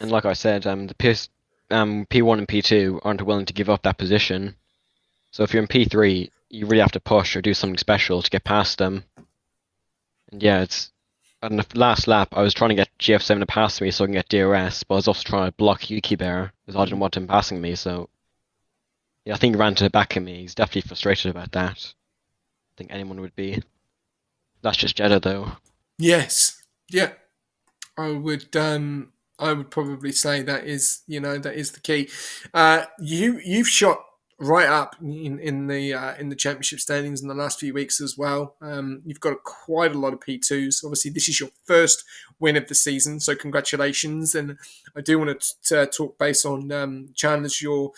And like I said, P1 and P2 aren't willing to give up that position. So if you're in P3, you really have to push or do something special to get past them. And yeah, on the last lap, I was trying to get GF7 to pass me so I can get DRS, but I was also trying to block Yuki Bear because I didn't want him passing me. So yeah, I think he ran to the back of me. He's definitely frustrated about that. I think anyone would be. That's just Jeddah, though. Yes. Yeah. I would probably say that is the key. You've shot right up in the championship standings in the last few weeks as well. You've got quite a lot of P2s. Obviously, this is your first win of the season, so congratulations. And I do want to talk base on Chandler's your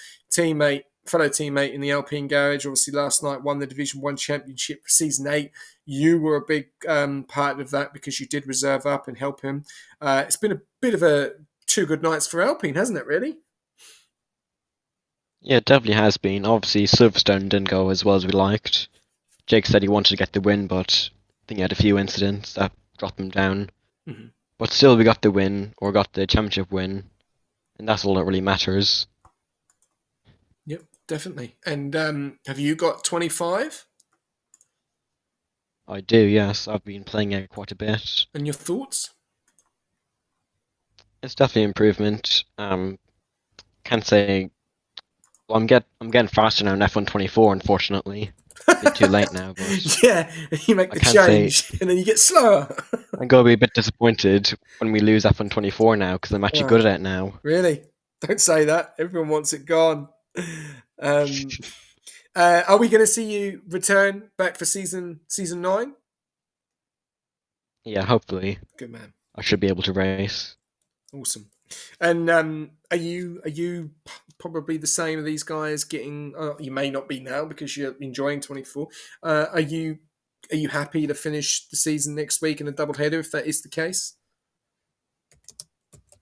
fellow teammate in the Alpine Garage. Obviously, last night won the Division 1 championship for Season 8. You were a big part of that because you did reserve up and help him. It's been a bit of two good nights for Alpine, hasn't it, really? Yeah, it definitely has been. Obviously, Silverstone didn't go as well as we liked. Jake said he wanted to get the win, but I think he had a few incidents that dropped him down. Mm-hmm. But still, we got the win, or got the championship win, and that's all that really matters. Yep, definitely. And have you got 25? I do, yes. I've been playing it quite a bit. And your thoughts? It's definitely improvement. Can't say. Well, I'm getting faster now in F124, unfortunately. A bit too late now, but Yeah, you make the change and then you get slower. I'm going to be a bit disappointed when we lose F124 now, because I'm actually good at it now. Really? Don't say that. Everyone wants it gone. Are we going to see you return back for season 9? Yeah, hopefully. Good man. I should be able to race. Awesome. And are you probably the same as these guys getting? You may not be now because you're enjoying 24. Are you happy to finish the season next week in a doubleheader if that is the case?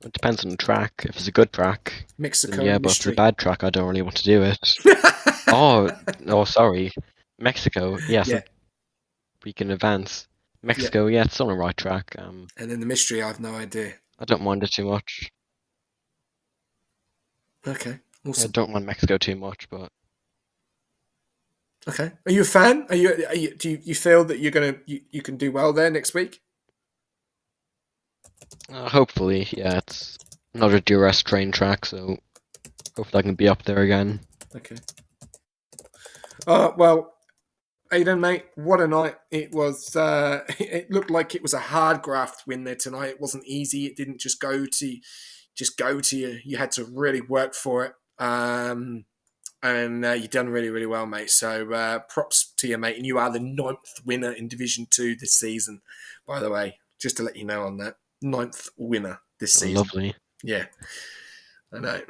It depends on the track. If it's a good track, Mexico. then yeah, but if it's a bad track, I don't really want to do it. oh, sorry. Mexico, yes, Yeah. We can advance. Mexico, yeah, it's on the right track. And then the mystery, I have no idea. I don't mind it too much. Okay, awesome. I don't mind Mexico too much, but okay. Are you a fan? Do you feel that you can do well there next week? hopefully, yeah, it's another DRS train track, so hopefully I can be up there again. Okay. Well, Aidan, mate, what a night it was. It looked like it was a hard graft win there tonight. It wasn't easy. It didn't just go to you. You had to really work for it. And you've done really, really well, mate. So props to you, mate. And you are the 9th winner in Division 2 this season, by the way. Just to let you know on that. 9th winner this season. Lovely. Yeah. I know.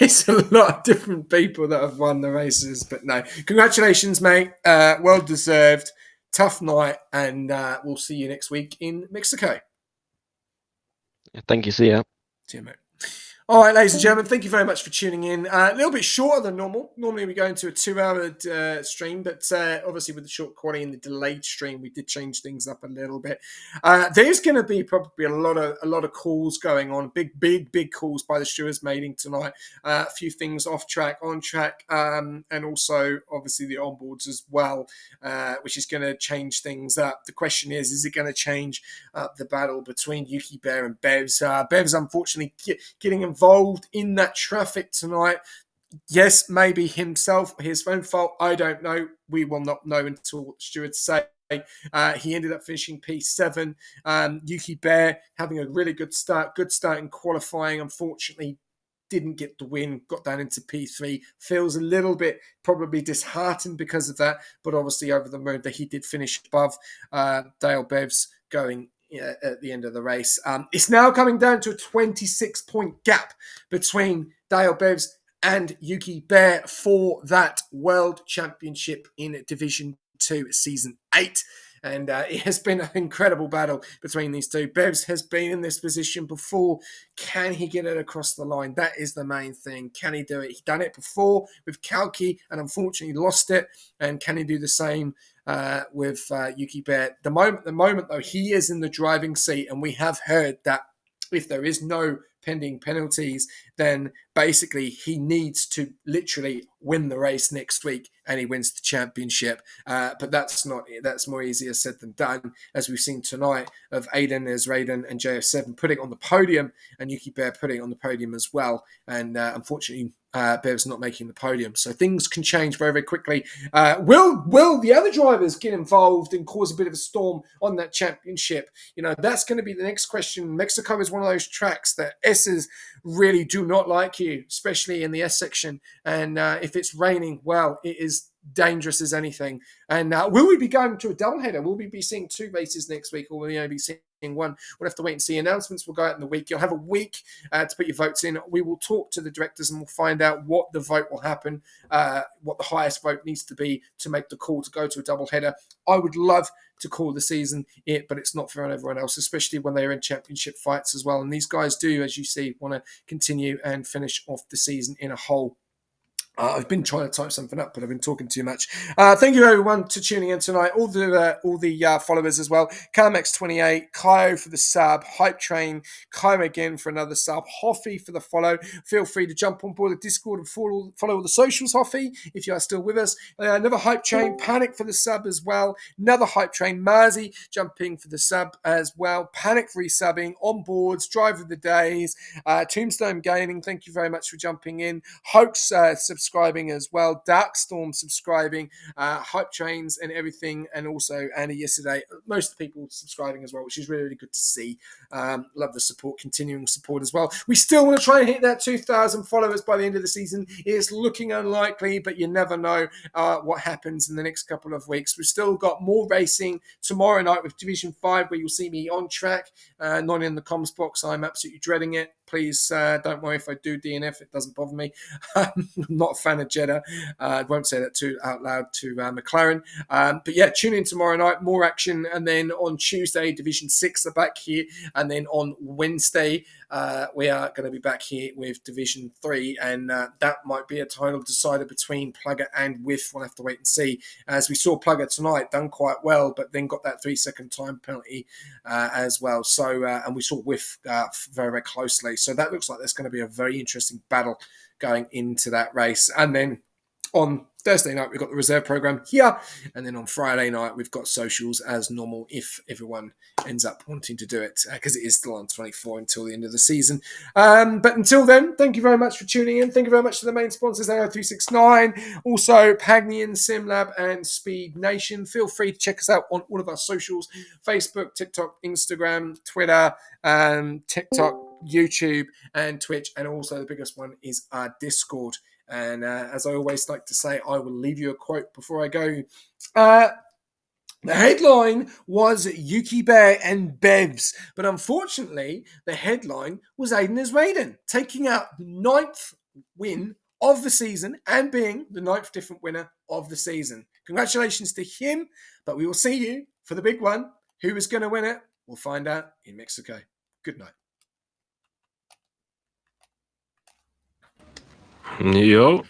It's a lot of different people that have won the races. But no, congratulations, mate. Well deserved. Tough night. And we'll see you next week in Mexico. Yeah, thank you. See ya. See you, mate. All right, ladies and gentlemen, thank you very much for tuning in. A little bit shorter than normal. Normally we go into a 2-hour stream, but obviously with the short quality and the delayed stream, we did change things up a little bit. There's going to be probably a lot of calls going on, big calls by the stewards mating tonight. A few things off track, on track, and also obviously the onboards as well, which is going to change things up. The question is it going to change the battle between Yuki Bear and Bevs? Bevs, unfortunately, getting involved in that traffic tonight. Yes, maybe his own fault. I don't know. We will not know until what the stewards say. He ended up finishing P7. Yuki Bear having a really good start in qualifying. Unfortunately, didn't get the win, got down into P3. Feels a little bit probably disheartened because of that, but obviously over the moon that he did finish above Dale Bevs going at the end of the race. It's now coming down to a 26-point gap between Dale Bevs and Yuki Bear for that World Championship in Division 2 Season 8. And it has been an incredible battle between these two. Bevs has been in this position before. Can he get it across the line? That is the main thing. Can he do it? He's done it before with Kalki and unfortunately lost it. And can he do the same with Yuki Bear? The moment, though, he is in the driving seat, and we have heard that if there is no pending penalties, then basically he needs to literally win the race next week and he wins the championship. But that's more easier said than done, as we've seen tonight of Aiden, Raiden and JF7 putting on the podium and Yuki Bear putting on the podium as well. And unfortunately, Bev's not making the podium. So things can change very, very quickly. Will the other drivers get involved and cause a bit of a storm on that championship? That's going to be the next question. Mexico is one of those tracks that S's really do not like you, especially in the S section. And if it's raining, well, it is dangerous as anything. And will we be going to a doubleheader? Will we be seeing 2 races next week, or will we only be seeing one? We'll have to wait and see. Announcements will go out in the week. You'll have a week to put your votes in. We will talk to the directors and we'll find out what the vote will happen, what the highest vote needs to be to make the call to go to a doubleheader. I would love to call the season but it's not fair on everyone else, especially when they're in championship fights as well. And these guys do, as you see, want to continue and finish off the season in a whole. I've been trying to type something up, but I've been talking too much. Thank you, everyone, to tuning in tonight. All the followers as well. CalMax28, Kyo for the sub, Hype Train, Kyo again for another sub, Hoffy for the follow. Feel free to jump on board the Discord and follow all the socials, Hoffy, if you are still with us. Another Hype Train, Panic for the sub as well. Another Hype Train, Marzi jumping for the sub as well. Panic resubbing, on boards, Drive of the Days, Tombstone Gaming, thank you very much for jumping in. Hoax subscribing as well, Darkstorm subscribing, Hype Trains and everything, and also Andy yesterday. Most of the people subscribing as well, which is really, really good to see. Love the support, continuing support as well. We still want to try and hit that 2,000 followers by the end of the season. It's looking unlikely, but you never know what happens in the next couple of weeks. We've still got more racing tomorrow night with Division 5, where you'll see me on track, not in the comms box. I'm absolutely dreading it. Please don't worry if I do DNF. It doesn't bother me. I'm not a fan of Jeddah. I won't say that too out loud to McLaren. But yeah, tune in tomorrow night. More action. And then on Tuesday, Division 6 are back here. And then on Wednesday, we are going to be back here with Division 3. And that might be a title decider between Plugger and Whiff. We'll have to wait and see. As we saw Plugger tonight, done quite well, but then got that 3-second time penalty as well. So, and we saw Whiff very, very closely. So that looks like there's going to be a very interesting battle going into that race. And then on Thursday night, we've got the reserve program here. And then on Friday night, we've got socials as normal if everyone ends up wanting to do it, because it is still on 24 until the end of the season. But until then, thank you very much for tuning in. Thank you very much to the main sponsors, AO369, also Pagnian, SimLab, and Speed Nation. Feel free to check us out on all of our socials: Facebook, TikTok, Instagram, Twitter, TikTok, YouTube, and Twitch. And also the biggest one is our Discord. And as I always like to say, I will leave you a quote before I go. The headline was Yuki Bear and Bevs, but unfortunately, the headline was Aiden Raiden taking out the 9th win of the season and being the 9th different winner of the season. Congratulations to him, but we will see you for the big one. Who is going to win it? We'll find out in Mexico. Good night. Yo.